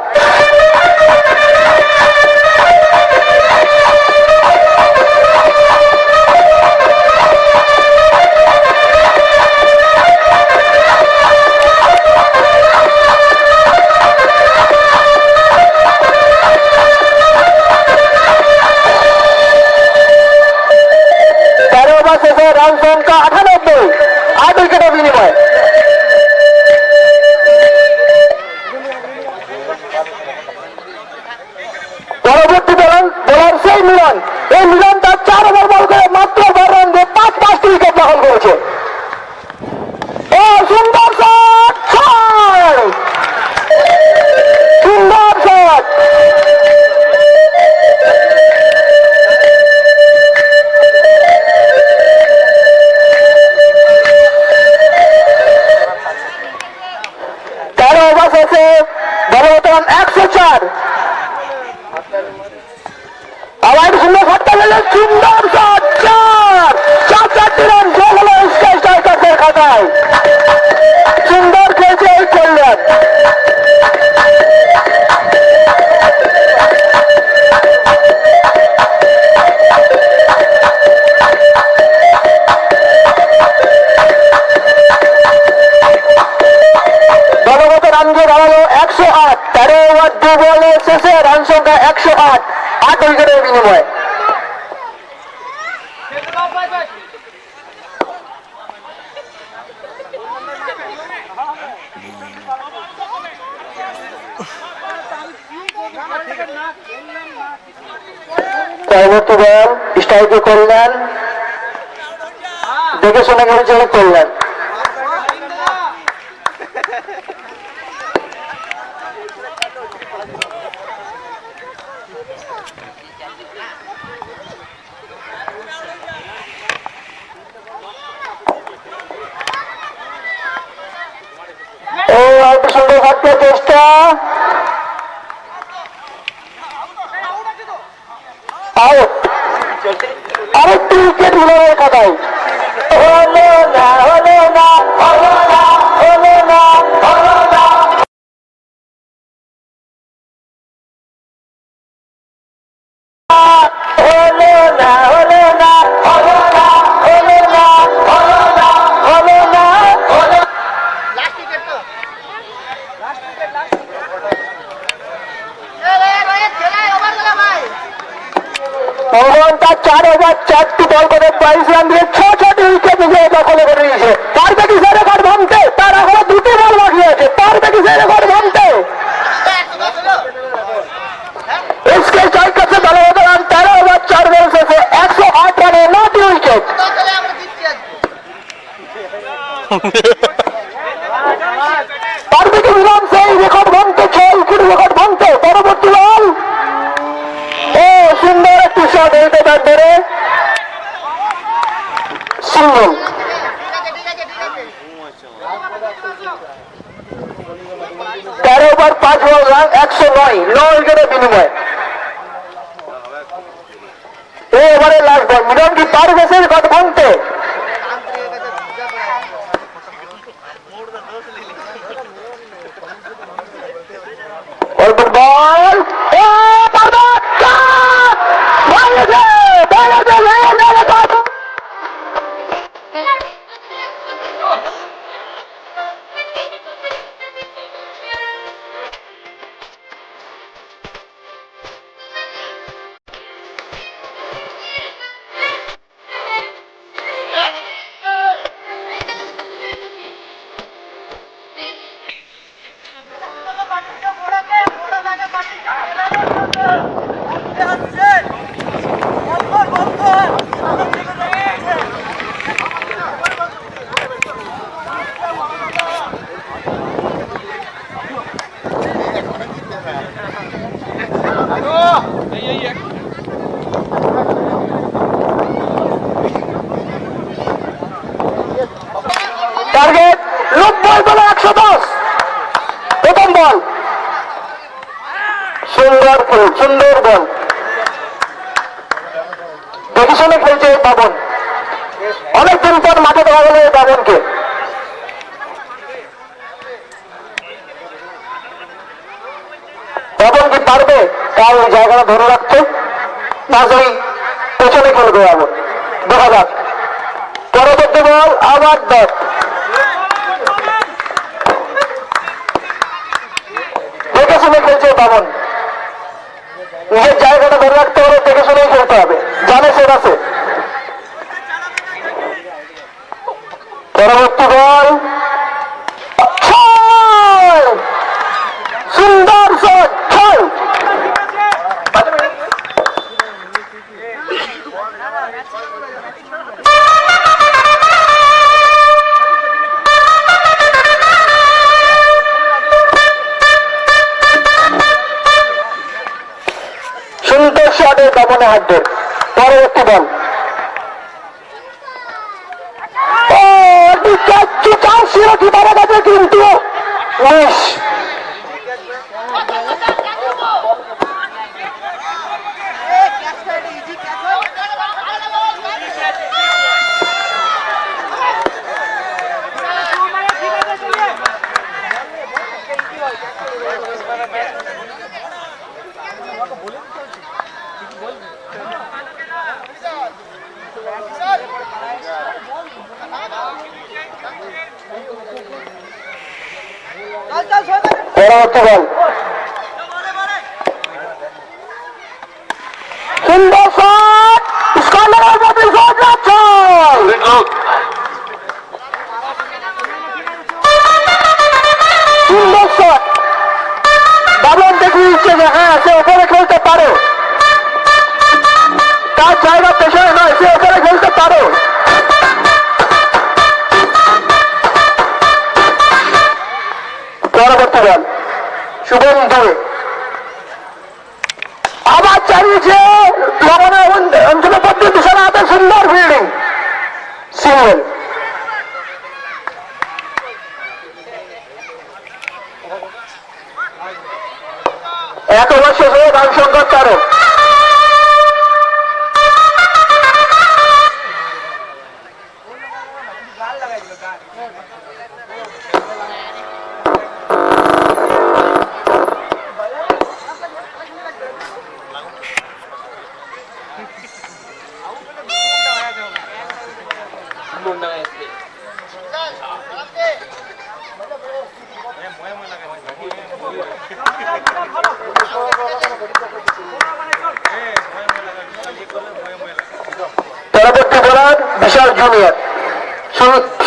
রান সংখ্যা 98 8 উইকেটের বিনিময় পরবর্তী বোলার সেই মিলন এই মিলন তার 4 ওভার বল করে মাত্র 12 রান দিয়ে 5 উইকেট দখল করেছে ও সুন্দর শট সুন্দর শট দলগত রান 104 আবার সুন্দর শটটা গেলেন সুন্দর শট চারটি রান গোল হলো স্ট্রাইকার্সের খাতায় সুন্দর খেলছে এই কল্যাণ দলগত রান যে দাঁড়ালো 108 13 ওভার 2 বলে শেষে রান সংখ্যা 108 8 উইকেটের বিনিময়ে পরবর্তী বল স্ট্রাইকে করলেন দেখে শুনে খেলেছে করলেন সুন্দর ঘাটতে চেষ্টা আউট হলো না হলো না হলো না হলো না হলো না হলো না হলো মোহন তার 4,004টি বল করে 22 রান দিয়ে 6টি উইকেট নিজে দখলে করে নিয়েছে। পারবে কি সে রেকর্ড ভাঙতে? তার এখনো 2টি বল বাকি আছে। পারবে কি সে রেকর্ড ভাঙতে? इसके स्ट्राइकर से दल होकर 13,004 बॉल से 108 রানে 9টি উইকেট। পারবে কি মিলান সেই রেকর্ড ভাঙতে? 6 উইকেট রেকর্ড ভাঙতে? পরবর্তী বল ও সুন্দর একটি শট এইটা ব্যাট ধরে সিঙ্গল। 13 ওভার 5 বল রান 109 9 উইকেটের বিনিময়ে। এই ওভারে লাস্ট বল মিলন কি পারবে সে রেকর্ড ভাঙতে? অল্প বল ও পারবে ভাঙেছে ভাঙেছে ভাঙেছে। টার্গেট 90 বলে 110। প্রথম বল সুন্দর ফুল সুন্দর বল দেখে শুনে খেলছে বাবন। অনেকদিন পর মাঠে দেওয়া গেল এই বাবনকে। বাবন কি পারবে তার ওই জায়গাটা ধরে রাখতে? না সেই পেছনে খেলবে বাবন? দেখা যাক। পরবর্তী বল আবার ব্যাট। দেখে শুনে খেলছে বাবন। নিজের জায়গাটা ধরে রাখতে হবে, দেখে শুনেই খেলতে হবে, জানে সে আছে। পরবর্তী বল সুন্দর শট 6। সুন্দর শটে বাবনে হাত দেন। পরবর্তী বল শিরোটি পারা গেছে কিন্তু মিস। পরবর্তী বল সুন্দর শট স্কোয়ার সুন্দর শট। বাবন দেখে দিচ্ছে যে হ্যাঁ সে ওপরে খেলতে পারে, তার জায়গা পেছনে নয়, সে ওপরে খেলতে পারে। পরবর্তী বল শুভম দূরে আবার চালিয়েছে লবণের অঞ্চলে পদ্ধতি সারা হাতে সুন্দর ফিল্ডিং সিঙ্গেল। 1 ওভার শেষ হয়ে রান সংখ্যা 4। বিশাল জুনিয়র,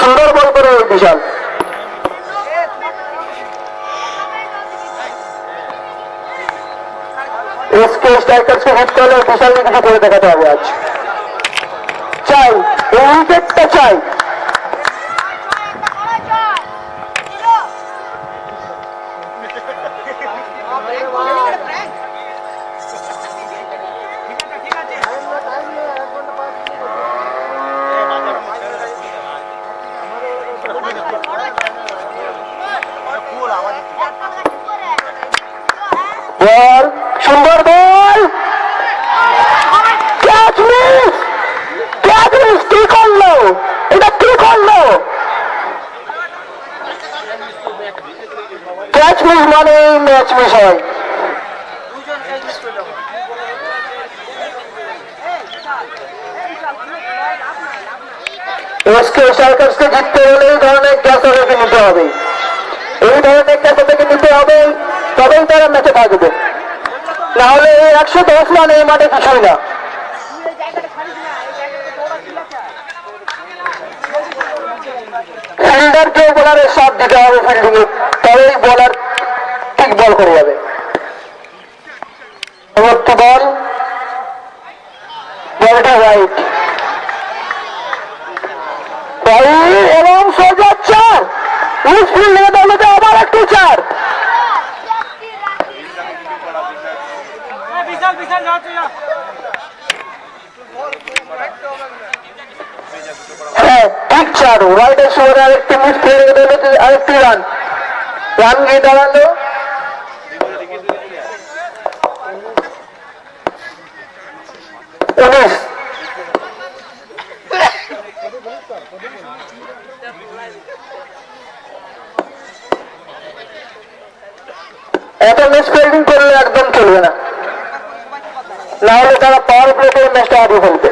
সুন্দর বল করে বিশাল। এসকে স্ট্রাইকার্সকে জিততে হলে বিশালকে কিছু করে দেখাতে হবে আজ। চাই এই উইকেটটা চাই। বল, সুন্দর বল, ক্যাচ মিস, ক্যাচ মিস, কি করলো এটা, কি করলো? ক্যাচ মিস মানে ম্যাচ মিস হয়। এসকে স্ট্রাইকার্সকে জিততে হলে এই ধরনের ক্যাচ ওদেরকে নিতে হবে, এই ধরনের ক্যাচ ওদেরকে নিতে হবে, তবেই তারা ম্যাচে থাকবে। না হলে 110 রান এই মাঠে কিছুই না। ফিল্ডারকেও বোলারের সাথ দিতে হবে ফিল্ডিং এ, তবেই বোলার ঠিক বল করে যাবে। পরবর্তী বল, বলটা রাইট এবং সোজা 4, মিস ফিল্ডিং এ দৌড়তে আবার একটু 4। হ্যাঁ ঠিক 4, ওয়াইডের সময় আরেকটি মিস ফিল্ডিং এ দৌড়তে আরেকটি রান, রান গিয়ে দাঁড়ালো 19। এত মিস ফিল্ডিং করলে একদম চলবে না, না হলে তারা পাওয়ার প্লে করে ম্যাচটা হারিয়ে ফেলবে।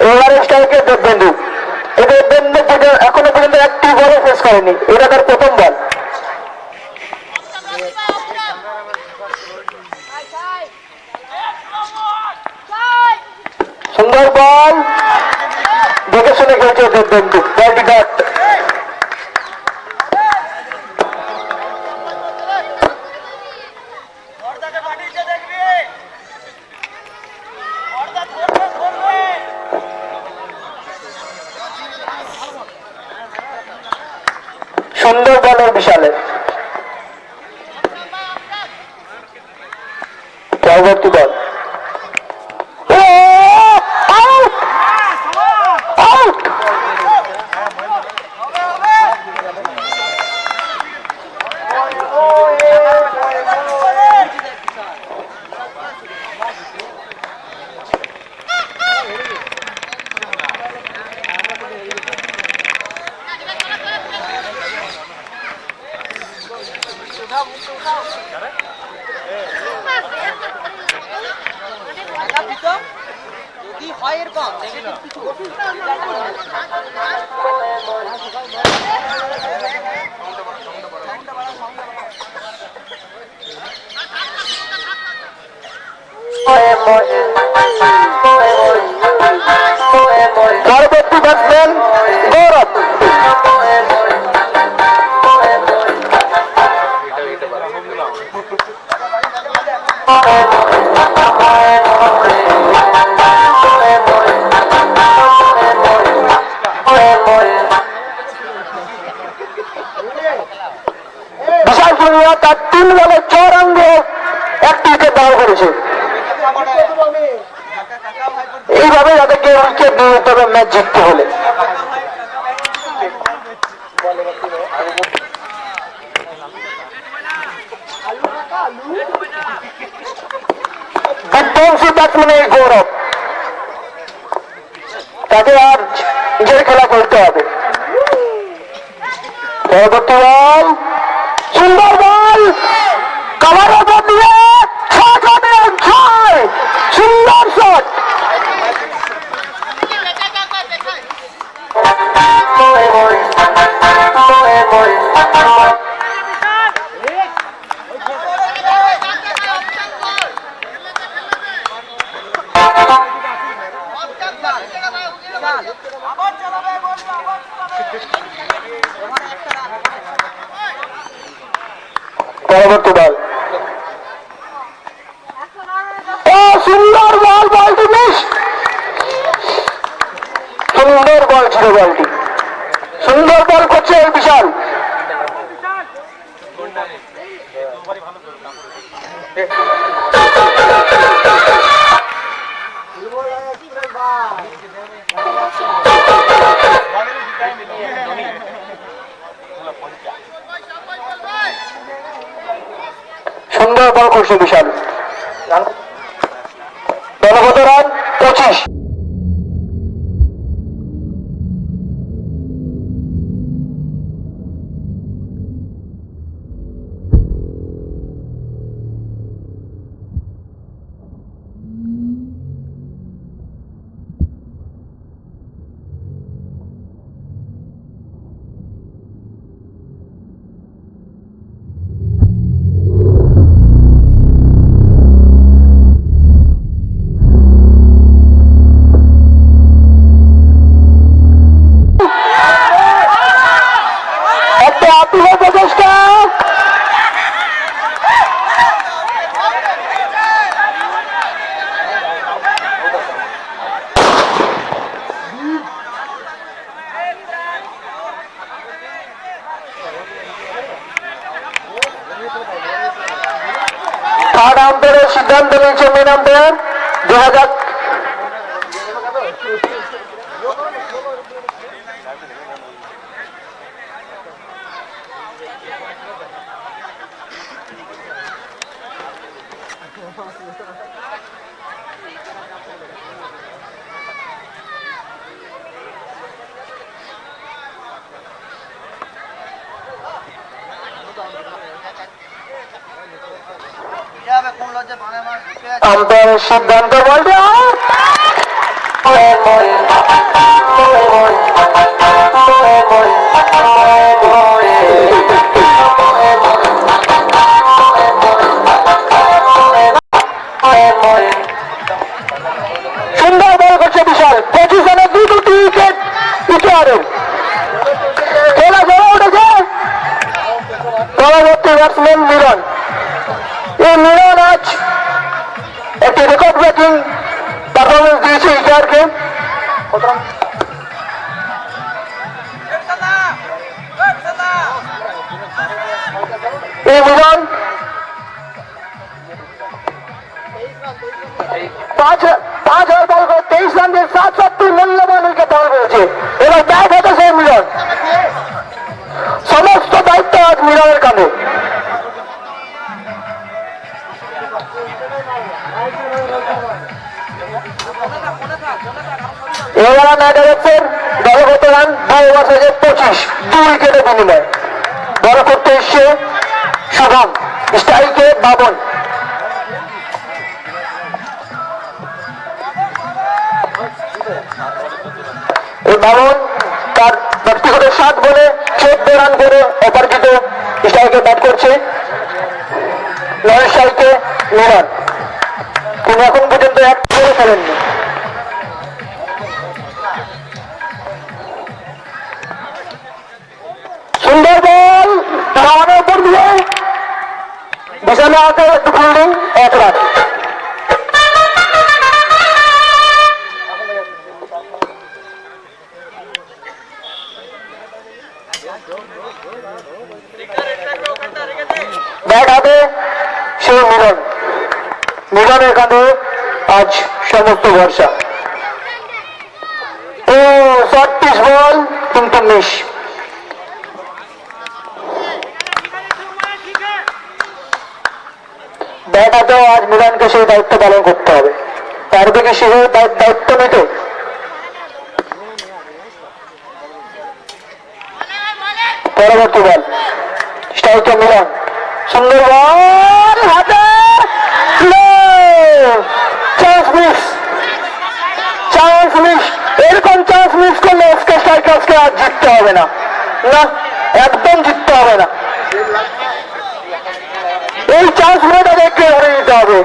এবারে স্ট্রাইকের দেববেন্দু, এই দেববেন্দু এখনো পর্যন্ত একটি বলও ফেস করেনি, এটা তার প্রথম বল। সুন্দর বল, দেখে শুনে খেলছে দেববেন্দু, বলটি ডট। সুন্দর বলের বিশালের। পরবর্তী বল, যদি হয় এরকম পরবর্তী ব্যাটসম্যান গৌরব। বিশাল জুনিয়র তার 3 বলে 4 রান দিয়ে একটি উইকেট দখল করেছে। এইভাবে যাদেরকে উইকেট নিয়ে যেতে হবে ম্যাচ জিততে হলে। বিধ্বংসী ব্যাটসম্যান এই গৌরব, তাকে আর নিজের খেলা করতে হবে। পরবর্তী বল, সুন্দর বল, কভার ওভার দিয়ে 6 সুন্দর শট। পরবর্তী বল। ও সুন্দর বল, বলটি মিস। সুন্দর বল ছিল বলটি, সুন্দর বল করছে এই বিশাল। সুন্দর বল করছে বিশাল। দলগত রান 25। একটা আত্মীয় প্রচেষ্টা। থার্ড আম্পায়ারের সিদ্ধান্ত নিয়েছে মেন আম্পায়ার। 2000 আম্পায়ারের সিদ্ধান্ত বলতে সুন্দর বল করছে বিশাল। পজিশনে দুটি উইকেট উইকেটের খেলা জমা উঠেছে। পরবর্তী ব্যাটসম্যান মিলন। এই মিলন আজ একটি রেকর্ড ব্রেকিং পারফরমেন্স দিয়েছে ইটারকে। এই মিলন 5 ওভার বল করে 23 রান দিয়ে 67 মূল্যবান উইকেট দখল করেছে। এবার ব্যাট হতে সেই মিলন। সমস্ত দায়িত্ব আজ মিলনের কাঁধে। এবার দেখা যাচ্ছে দলগত রান 2 ওভার থেকে 25, 2 উইকেটের বিনিময়ে বল করতে এসছে শুভম, স্ট্রাইকে বাবন। এই বাবন তার ব্যক্তিগত 7 বলে 14 রান করে অপরাজিত স্ট্রাইকে ব্যাট করছে। নয় স্ট্রাইকে মিলন, তিনি এখন পর্যন্ত এক করে ফেলেননি। সুন্দর বল ধাওয়ানের উপর দিয়ে বিশালে আছে একটু ফিল্ডিং, 1 রান। ব্যাট হাতে সে মিলন। মিলনের কাঁধে আজ সমস্ত ভরসা। ও শর্ট পিচ বল কিন্তু মিস। ব্যাট হাতেও আজ মিলনকে সেই দায়িত্ব পালন করতে হবে। তার দিকে সে দায়িত্ব নিতে পরবর্তী বল স্ট্রাইকে মিলন। সুন্দর বল হাতে, চান্স মিস, চান্স মিস। এরকম চান্স মিস করলে এসকে স্ট্রাইকার্সকে আজ জিততে হবে না, না একদম জিততে হবে না। এই চান্স গুলো তাদেরকে ধরে নিতে হবে,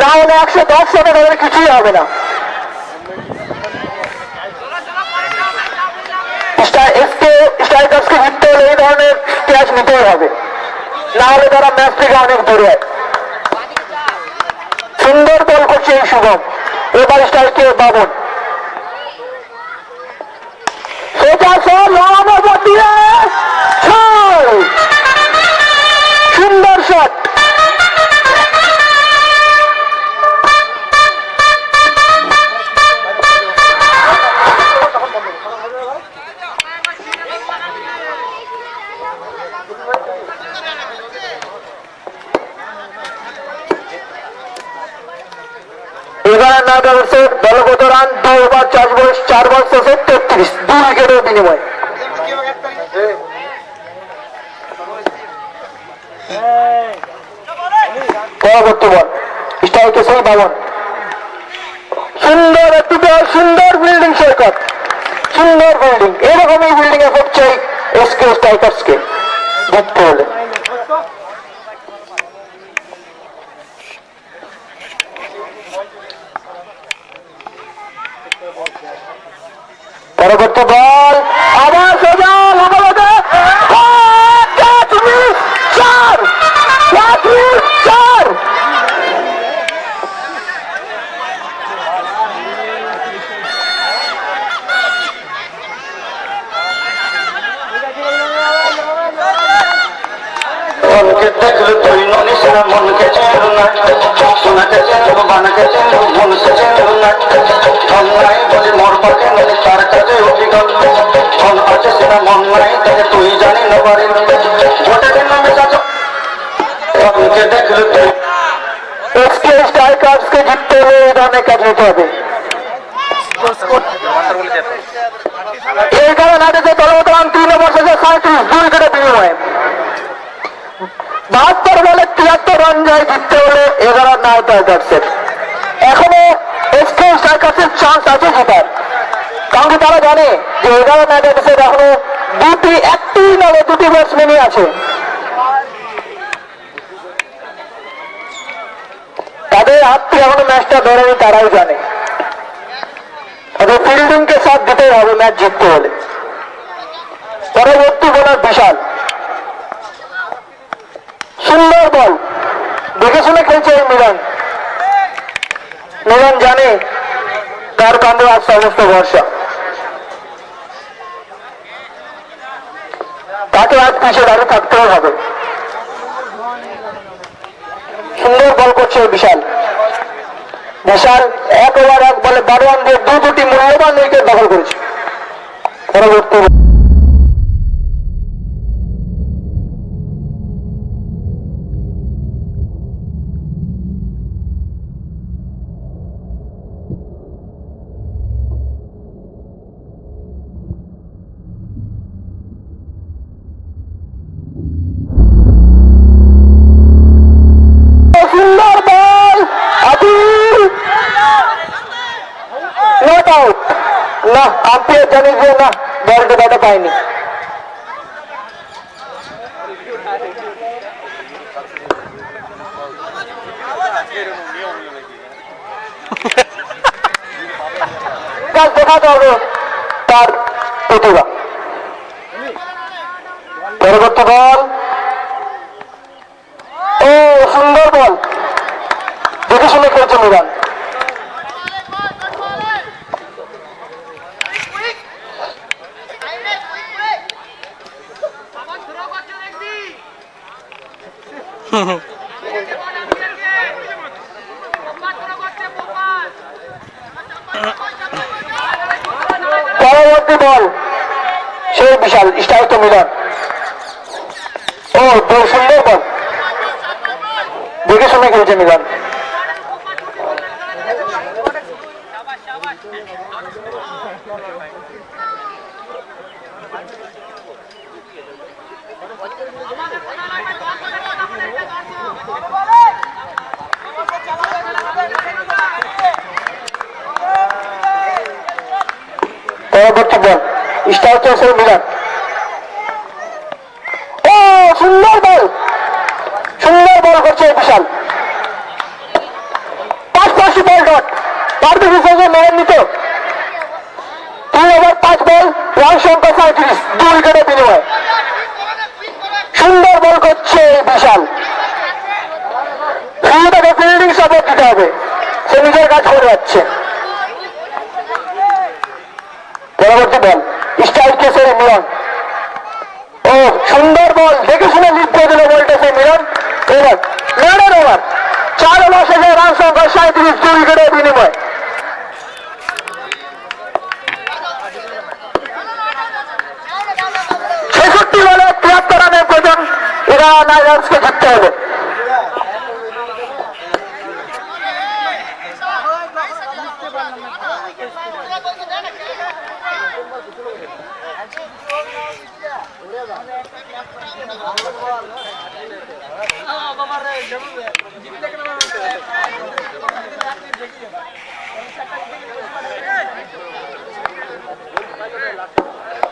না হলে 110 রানে তাদের কিছুই হবে না। এসকে স্ট্রাইকার্সকে জিততে হলে এই ধরনের ক্যাচ নিতেই হবে। না হলে তারা ম্যাচ থেকে অনেক দূরে। সুন্দর বল করছে এই শুভম, এবার স্ট্রাইকে বাবন, সোজা শট, লম্বা বল দিয়ে ছয়। সুন্দর শট। এগারো নাইট ওভার্সের দলগত রান 2 ওভার 4 বল শেষে 33, 2 উইকেটের বিনিময়ে। পরবর্তী বল স্ট্রাইকে সেই বাবন, সুন্দর একটু সুন্দর ফিল্ডিং সৈকত, সুন্দর ফিল্ডিং। এরকমই ফিল্ডিং এফেক্ট চাই এসকে স্ট্রাইকার্সকে জিততে হলে। পরবর্তী বল আবার সোজা লাগাতে 4 মনকে দেখলো তুই ননিস না, মনকে চেনো না, সোনাকে চেনো বানাকে চেনো, মনকে চেনো না। ধন নাই বলে মোর পাকে নদী তার কাছে অভিজ্ঞ, ধন আছে সেটা মন নাই তাকে তুই জানি না পারি। ভোটের নামে যাচ্ছ মনকে দেখলো তুই। এসকে স্ট্রাইকার্সকে জিততে হলে এই ধরনের কাজ নিতে হবে। এই কারণে নাটকে দলগত রান 3 ওভার শেষে 37, 2 উইকেটের বিনিময়ে। 72 বলে 73 রান যায় জিততে হলে 11 নাইট রাইডার্সের। এখনো এসকে স্ট্রাইকার্সের চান্স আছে জেতার, কারণ কি তারা জানে যে 11 নাইট রাইডার্সের এখনো একটি নালে 2টি ব্যাটসম্যানই আছে। তাদের হাত থেকে এখনো ম্যাচটা ধরেনি, তারাই জানে। তাদের ফিল্ডিংকে সাথ দিতেই হবে ম্যাচ জিততে হলে। পরবর্তী বোলার বিশাল, সুন্দর বল, দেখে শুনে খেলছে এই মিলন। মিলন জানে তার কাণ্ডে আজ সমস্ত ভরসা, তাকে আজ পিছিয়ে দাঁড়িয়ে থাকতেও হবে। সুন্দর বল করছে বিশাল। বিশাল 1 ওভার 1 বলে 12 রান দিয়ে 2টি মূল্যবান উইকেট দখল করেছে। পরবর্তী সুন্দর বল, আদিল নট আউট। না, আম্পায়ার জানি যে না, বলটা ব্যাটে পায়নি। দেখাতে হবে তার প্রতিভা। পরবর্তী বল, ও সুন্দর বল, দেখে শুনে খেলছে মিরান। পরবর্তী বল সেই বিশাল স্ট্রাইকে মিলন। ও সুন্দর বল, দেখে শুনে খেলছে মিলন। পরবর্তী বল স্ট্রাইকে সেই মিলন। ও সুন্দর বল, সুন্দর বল করছে বিশাল। 5 বল ডট, পারবে হিসেবে মেরে নিত। 3 ওভার 5 বল, রান সংখ্যা 37, 2 উইকেটের বিনিময়ে। সুন্দর বল করছে এই বিশাল শুধু তাকে ফিল্ডিং সাপোর্ট দিতে হবে, সে নিজের কাজ করে যাচ্ছে। পরবর্তী বল স্ট্রাইক কেসের মিলন, ও সুন্দর বল, দেখে শুনে লিড করে দিল বলটা সেই মিলন। এবার মেডেন ওভার, 4 ওভার শেষে রান সংখ্যা 37, 2 উইকেটের বিনিময়। বলে 73 রানের প্রয়োজন ইরান আইল্যান্ডসকে জিততে হবে।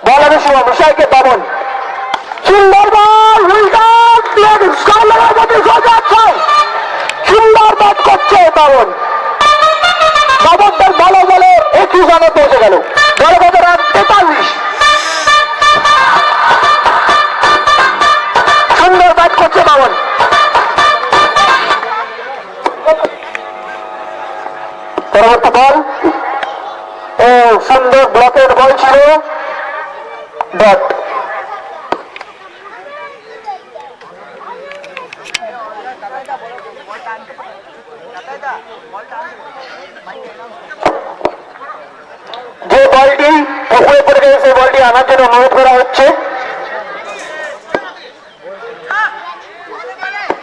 বল আমি শুভ বিষয়কে পাবন, সুন্দর বল, সুন্দর ব্যাট করছে পাবন। পাবনটার ভালো বলে 21 রানে পৌঁছে গেল, দলগত রান 43। সুন্দর ব্যাট করছে পাবন। পরবর্তী বল, ও সুন্দর ব্লকের বল ছিল, ডট। যে বলটি পুকুরে পড়ে গেছে সেই বলটি আনার জন্য অনুরোধ করা হচ্ছে।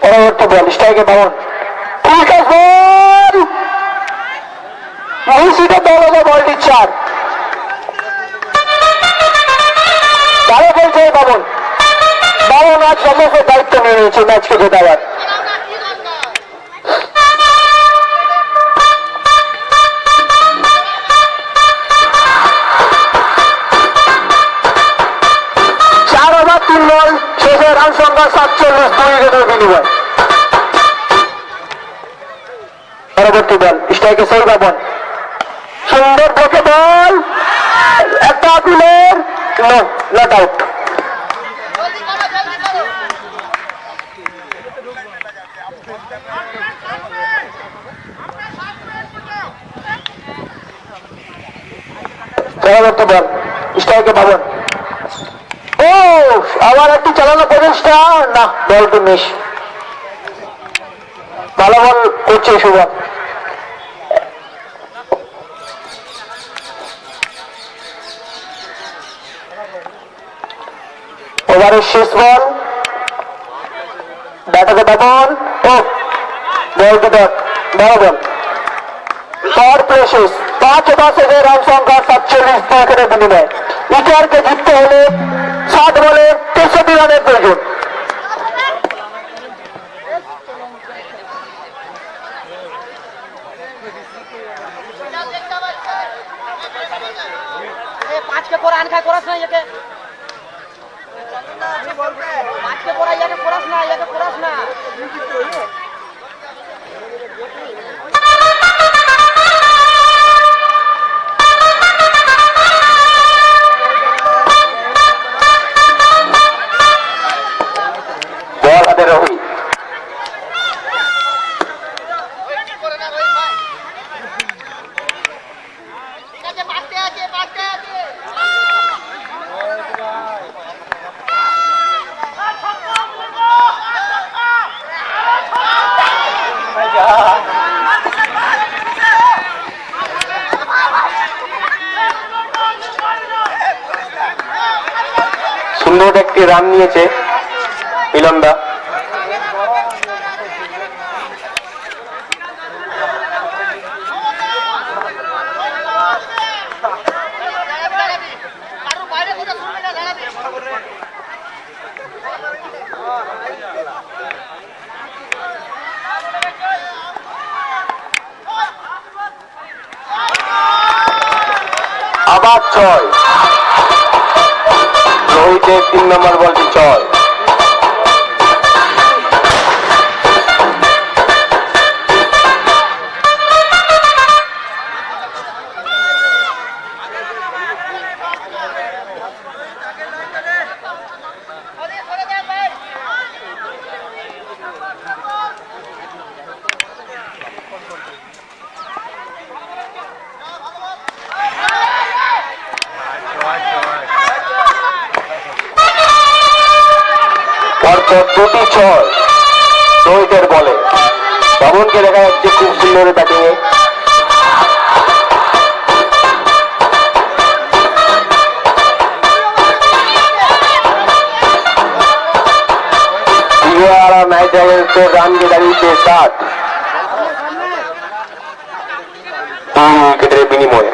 পরবর্তী বল স্ট্রাইকে পাবন, বল মুন্সিতে দল বলটি 4। ভালো খেলছে পাবন, বাবন আজ সমস্ত দায়িত্ব নিয়ে নিয়েছে ম্যাচকে জেতাবার। রান সংখ্যা 47, 2 উইকেটের বিনিময়। পরবর্তী বল স্ট্রাইকে সেই পাবন, সুন্দর থেকে বল, একটা আপিলের নট আউট। পরবর্তী বল স্ট্রাইকে পাবন, ও আবার একটি চালানো প্রচেষ্টা, না বলটি মিস। ভালো বল করছে শুভ। ওভারের শেষ বল, ব্যাটাকে পাবন, ও বলটি ডট, বড় বল। পাওয়ার প্লে শেষ, 5 ওভার শেষে রান সংখ্যা 47, 2 উইকেটের বিনিময়। ইটারকে জিততে হলে 7 বলে 63 রানের প্রয়োজন। বল হাতে রবি, সুন্দর একটি রান নিয়েছে মিলনদা। আবার 6, রোহিতের 3 নম্বর বলটি 6। মাত্র দুটি ছয় রোহিতের বলে। বামনকে দেখা যাচ্ছে খুব সুন্দর ব্যাটিং এ। नाइट राइडर्स को रान की लड़ी के साथ 3 विकेटेर বিনিময়ে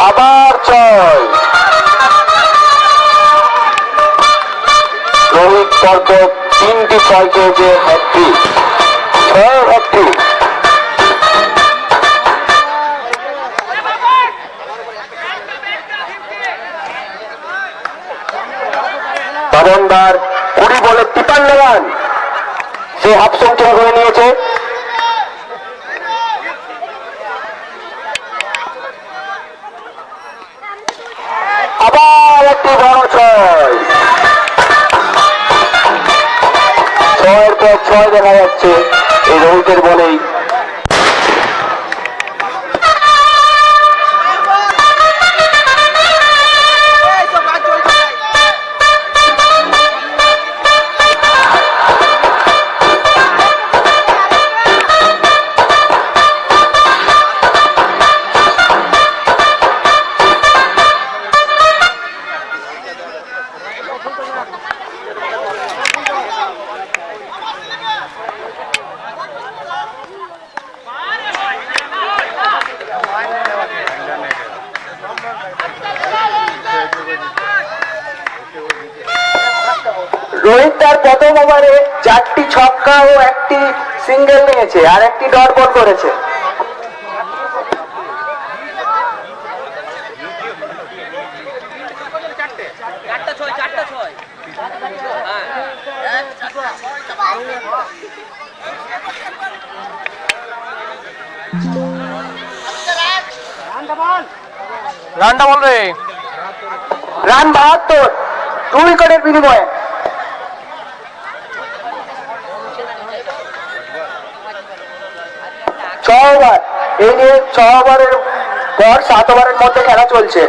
আবার ছয়। রোহিত পরপর 3টি ছয় খেয়েছে, হ্যাট্রিক, 6 হ্যাট্রিক। বাবনদার 20 বলে 53 রান, সে হাফ সেঞ্চুরি করে নিয়েছে। আবার একটি বড় ছয়, 6-এর পর 6 দেখা যাচ্ছে এই রোহিতের বলেই। রোহিত তার প্রথম ওভারে 4টি ছক্কা ও 1টি সিঙ্গেল নিয়েছে আর 1টি ডট বল করেছে। রানটা বল রে। রান 72, 2 উইকেটের বিনিময়ে। ওভার, এই নিয়ে 6 ওভারের পর 7 ওভারের মধ্যে খেলা চলছে।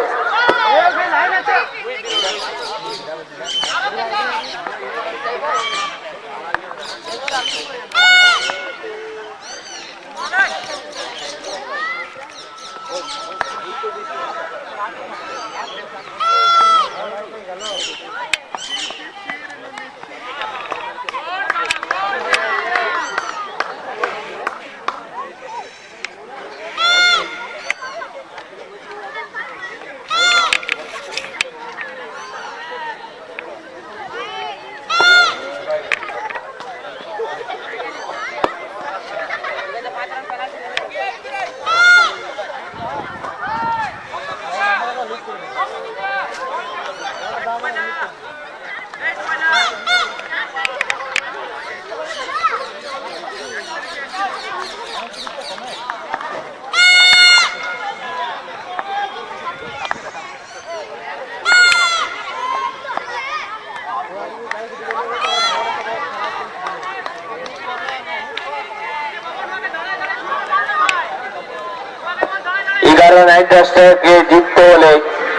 নাইট রাইডার্সকে জিততে হলে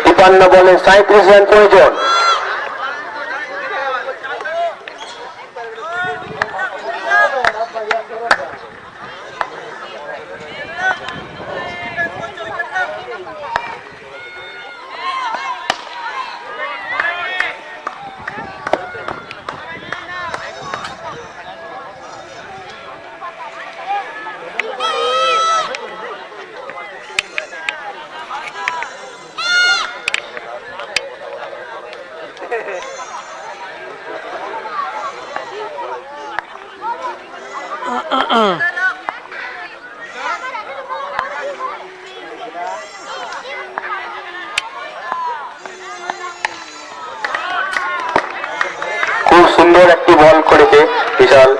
53 বলে 37 রান প্রয়োজন। খুব সুন্দর একটি বল করেছে বিশাল।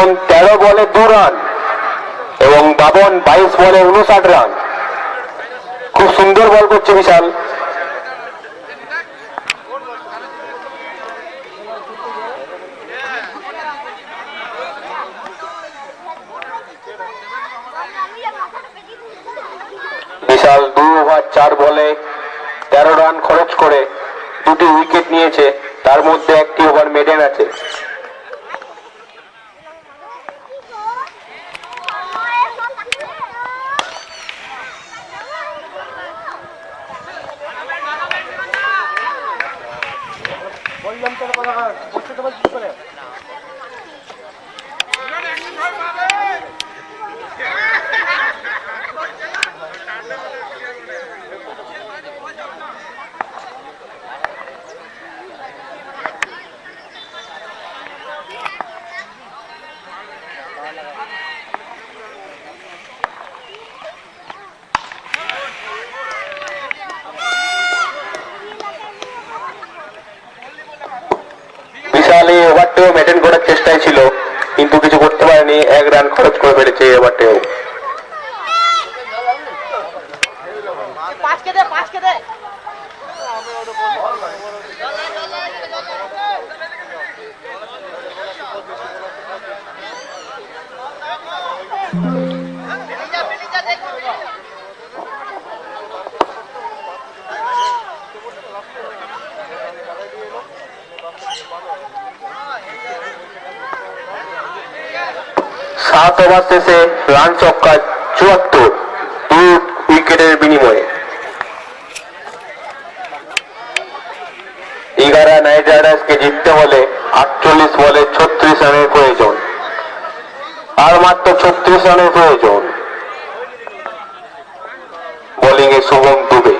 সুগম 13 বলে 2 রান এবং বাবন 22 বলে 59 রান। খুব সুন্দর বল করছে বিশাল। বিশাল 2 ওভার 4 বলে 13 রান খরচ করে 2টি উইকেট নিয়েছে, তার মধ্যে একটি ওভার মেডেন আছে। বিশাল এই ওভারটিও মেনটেন করার চেষ্টায় ছিল, কিন্তু কিছু করতে পারেনি। 1 রান খরচ করে ফেলেছে এই ওভারটিও। সাত ওভার শেষে রান ছক্কা 74, 2 উইকেটের বিনিময়ে। 11 নাইট রাইডার্সকে জিততে হলে 48 বলে 36 রানের প্রয়োজন, আর মাত্র 36 রানের প্রয়োজন। বোলিং এ শুভম দুবে।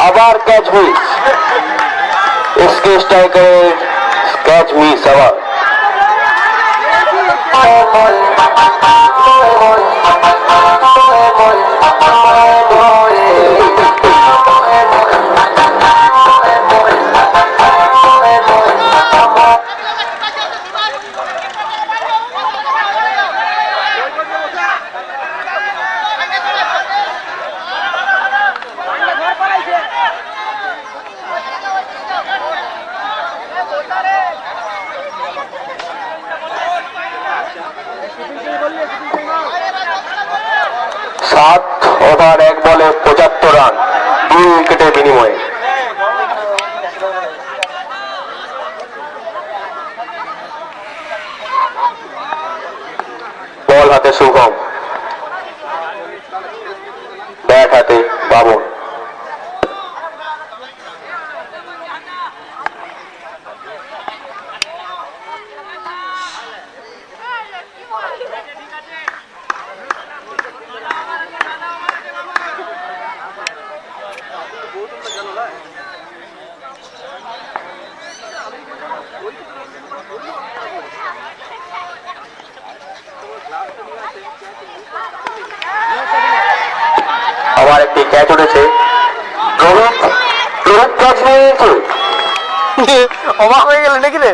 আবার ক্যাচ মিস, এসকে স্ট্রাইকারের ক্যাচ মিস আবার। সাত ওভার 1 বলে 75 রান, 2 উইকেটের বিনিময়ে। বল হাতে শুভম, ব্যাট হাতে বাবন। আবার একটি ক্যাচ উঠেছে। রোহিত ক্যাচ নিয়েছে। অবাক হয়ে গেল নাকি রে?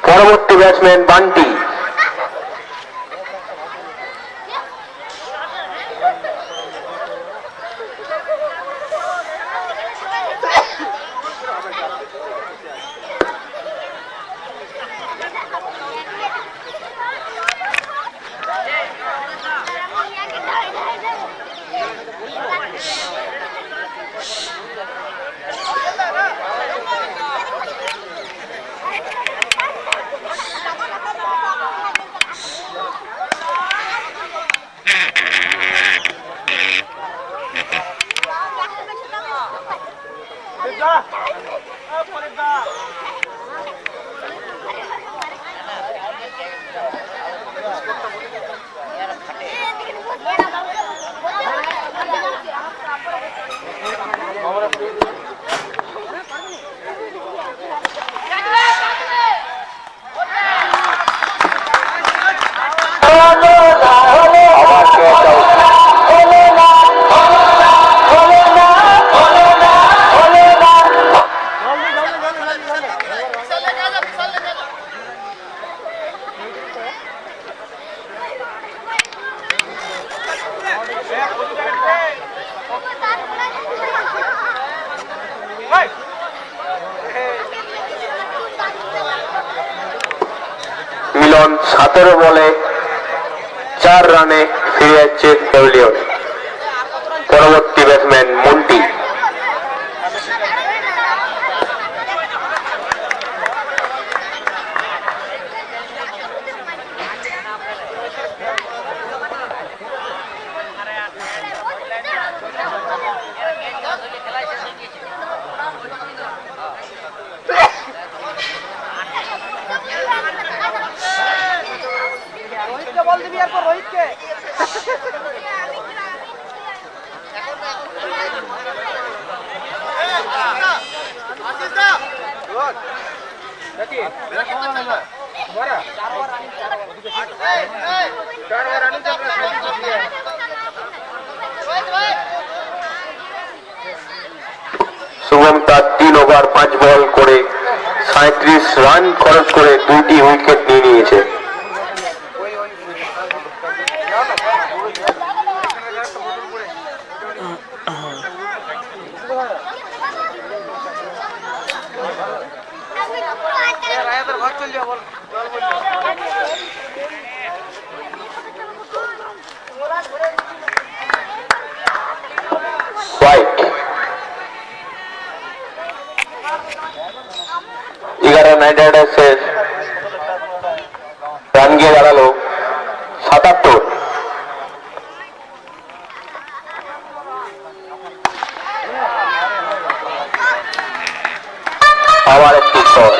পরবর্তী ব্যাটসম্যান বান্টি। আবার ক্যাচ আউট। মিলন 17 বলে 4 রানে ফিরে যাচ্ছে প্যাভিলিয়ন। পরবর্তী ব্যাটসম্যান মন্টি। রোহিতকে বল দিবি আর রোহিতকে শুভম তার 3 ওভার 5 বল করে 37 রান খরচ করে 2টি উইকেট নিয়ে নিয়েছে। ঘর চল যা বল হোয়াইট 11 নাইট রাইডার্সের রান গিয়ে দাঁড়ালো 77। আবার একটি শট।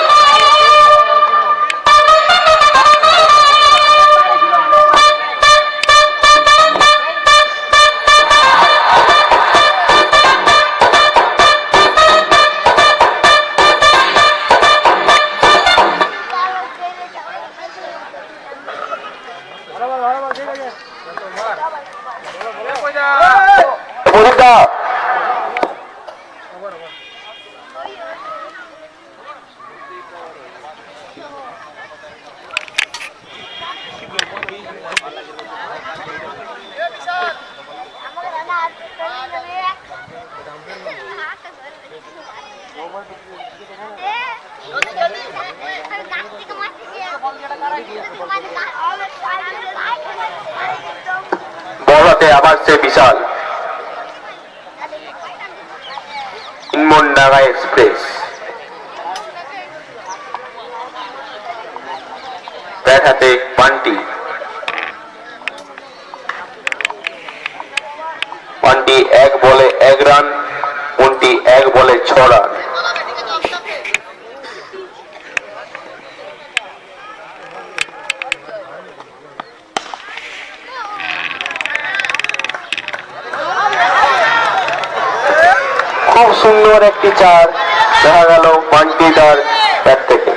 পরীক্ষা বলাতে আবার সে বিশাল ইনমনডাঙ্গা এক্সপ্রেস। ব্যাট হাতে পান্টি। পান্টি 1 বলে 1 রান, মন্টি 1 বলে 6 রান। খুব সুন্দর একটি 4 দেখা গেল পান্টি তার ব্যাট থেকে।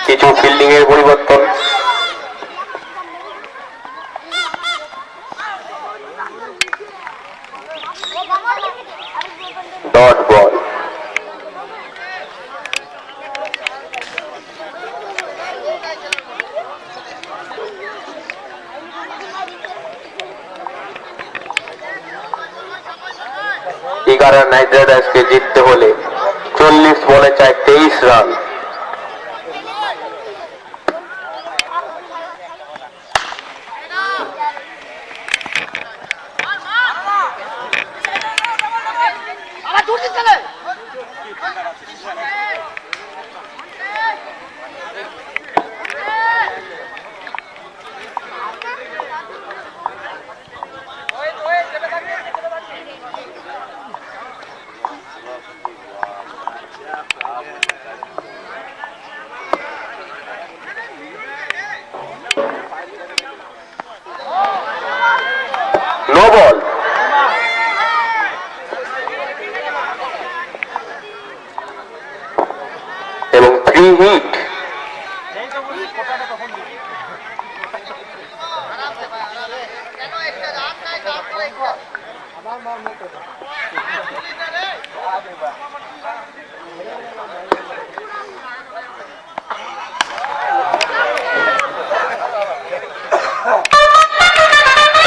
কিছু ফিল্ডিং এর পরিবর্তন। Dot ball. নাইট রাইডার্সকে জিততে হলে 40 বলে চাই 23 রান। No ball. এবং 3 হিট।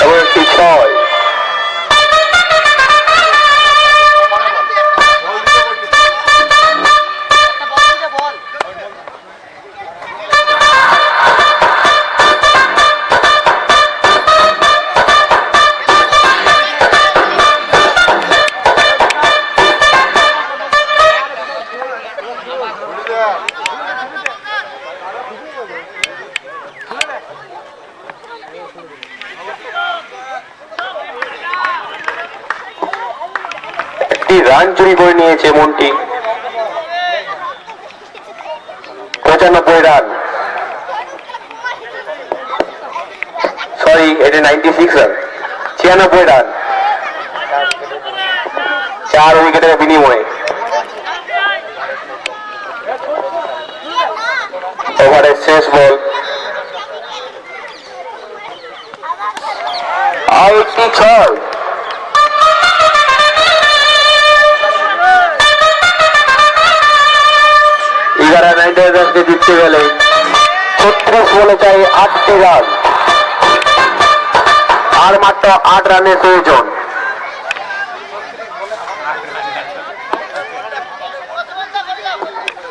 এবং একটি 6। রান চুরি করে নিয়েছে মন্টি। 95 রান, সরি এটা 96 রান। 96 রান 4 উইকেটের বিনিময়ে। ওভারের শেষ বল, আরেকটি 6। রাইডার্সকে জিততে গেলে 36 বলে চাই 8টি রান, আর মাত্র 8 রানের প্রয়োজন।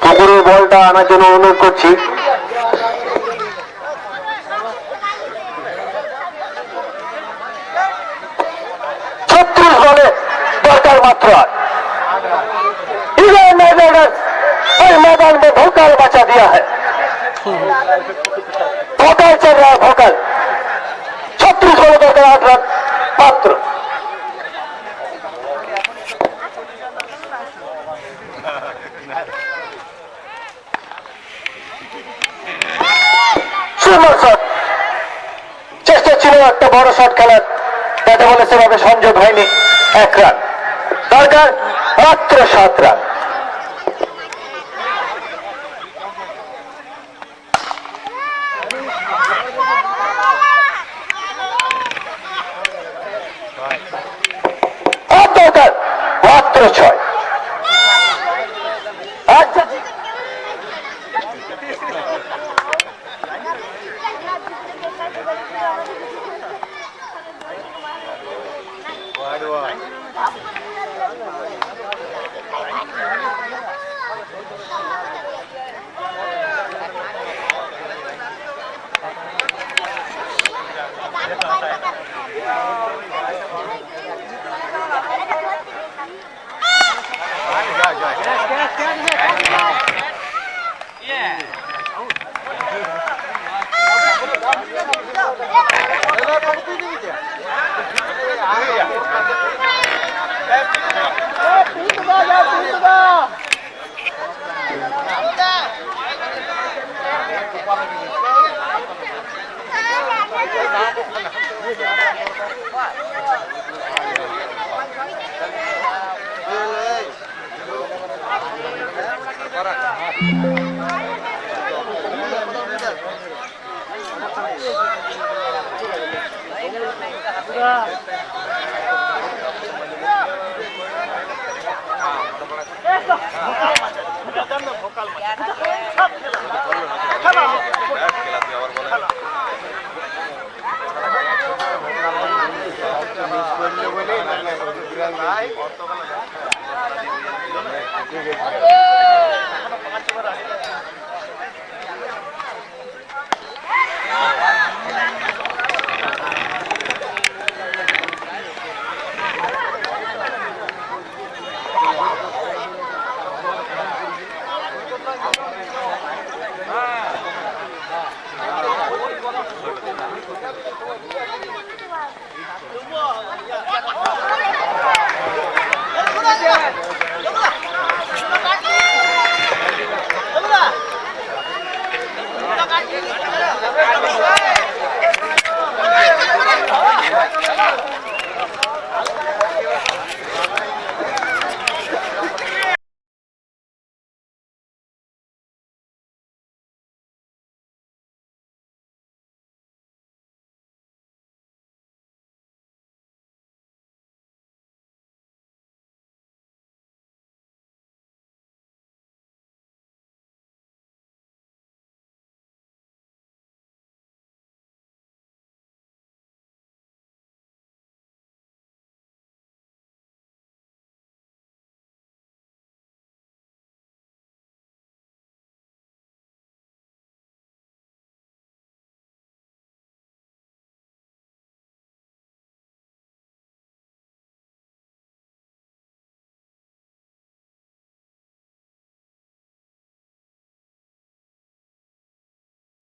পুকুরের বলটা আনার জন্য অনুরোধ করছি। 36 বলে দরকার মাত্র 8। मैदान में भोकाल बचा दिया है, भोकाल चल रहा है, भोकाल। 36 बॉल पर 8 रन मात्र। সুন্দর শট, চেষ্টা ছিল একটা বড় শট খেলার, ব্যাটে বলে সেভাবে সংযোগ হয়নি। 1 রান দরকার, মাত্র 7 রান। মাত্র 6। আচ্ছা Yeah.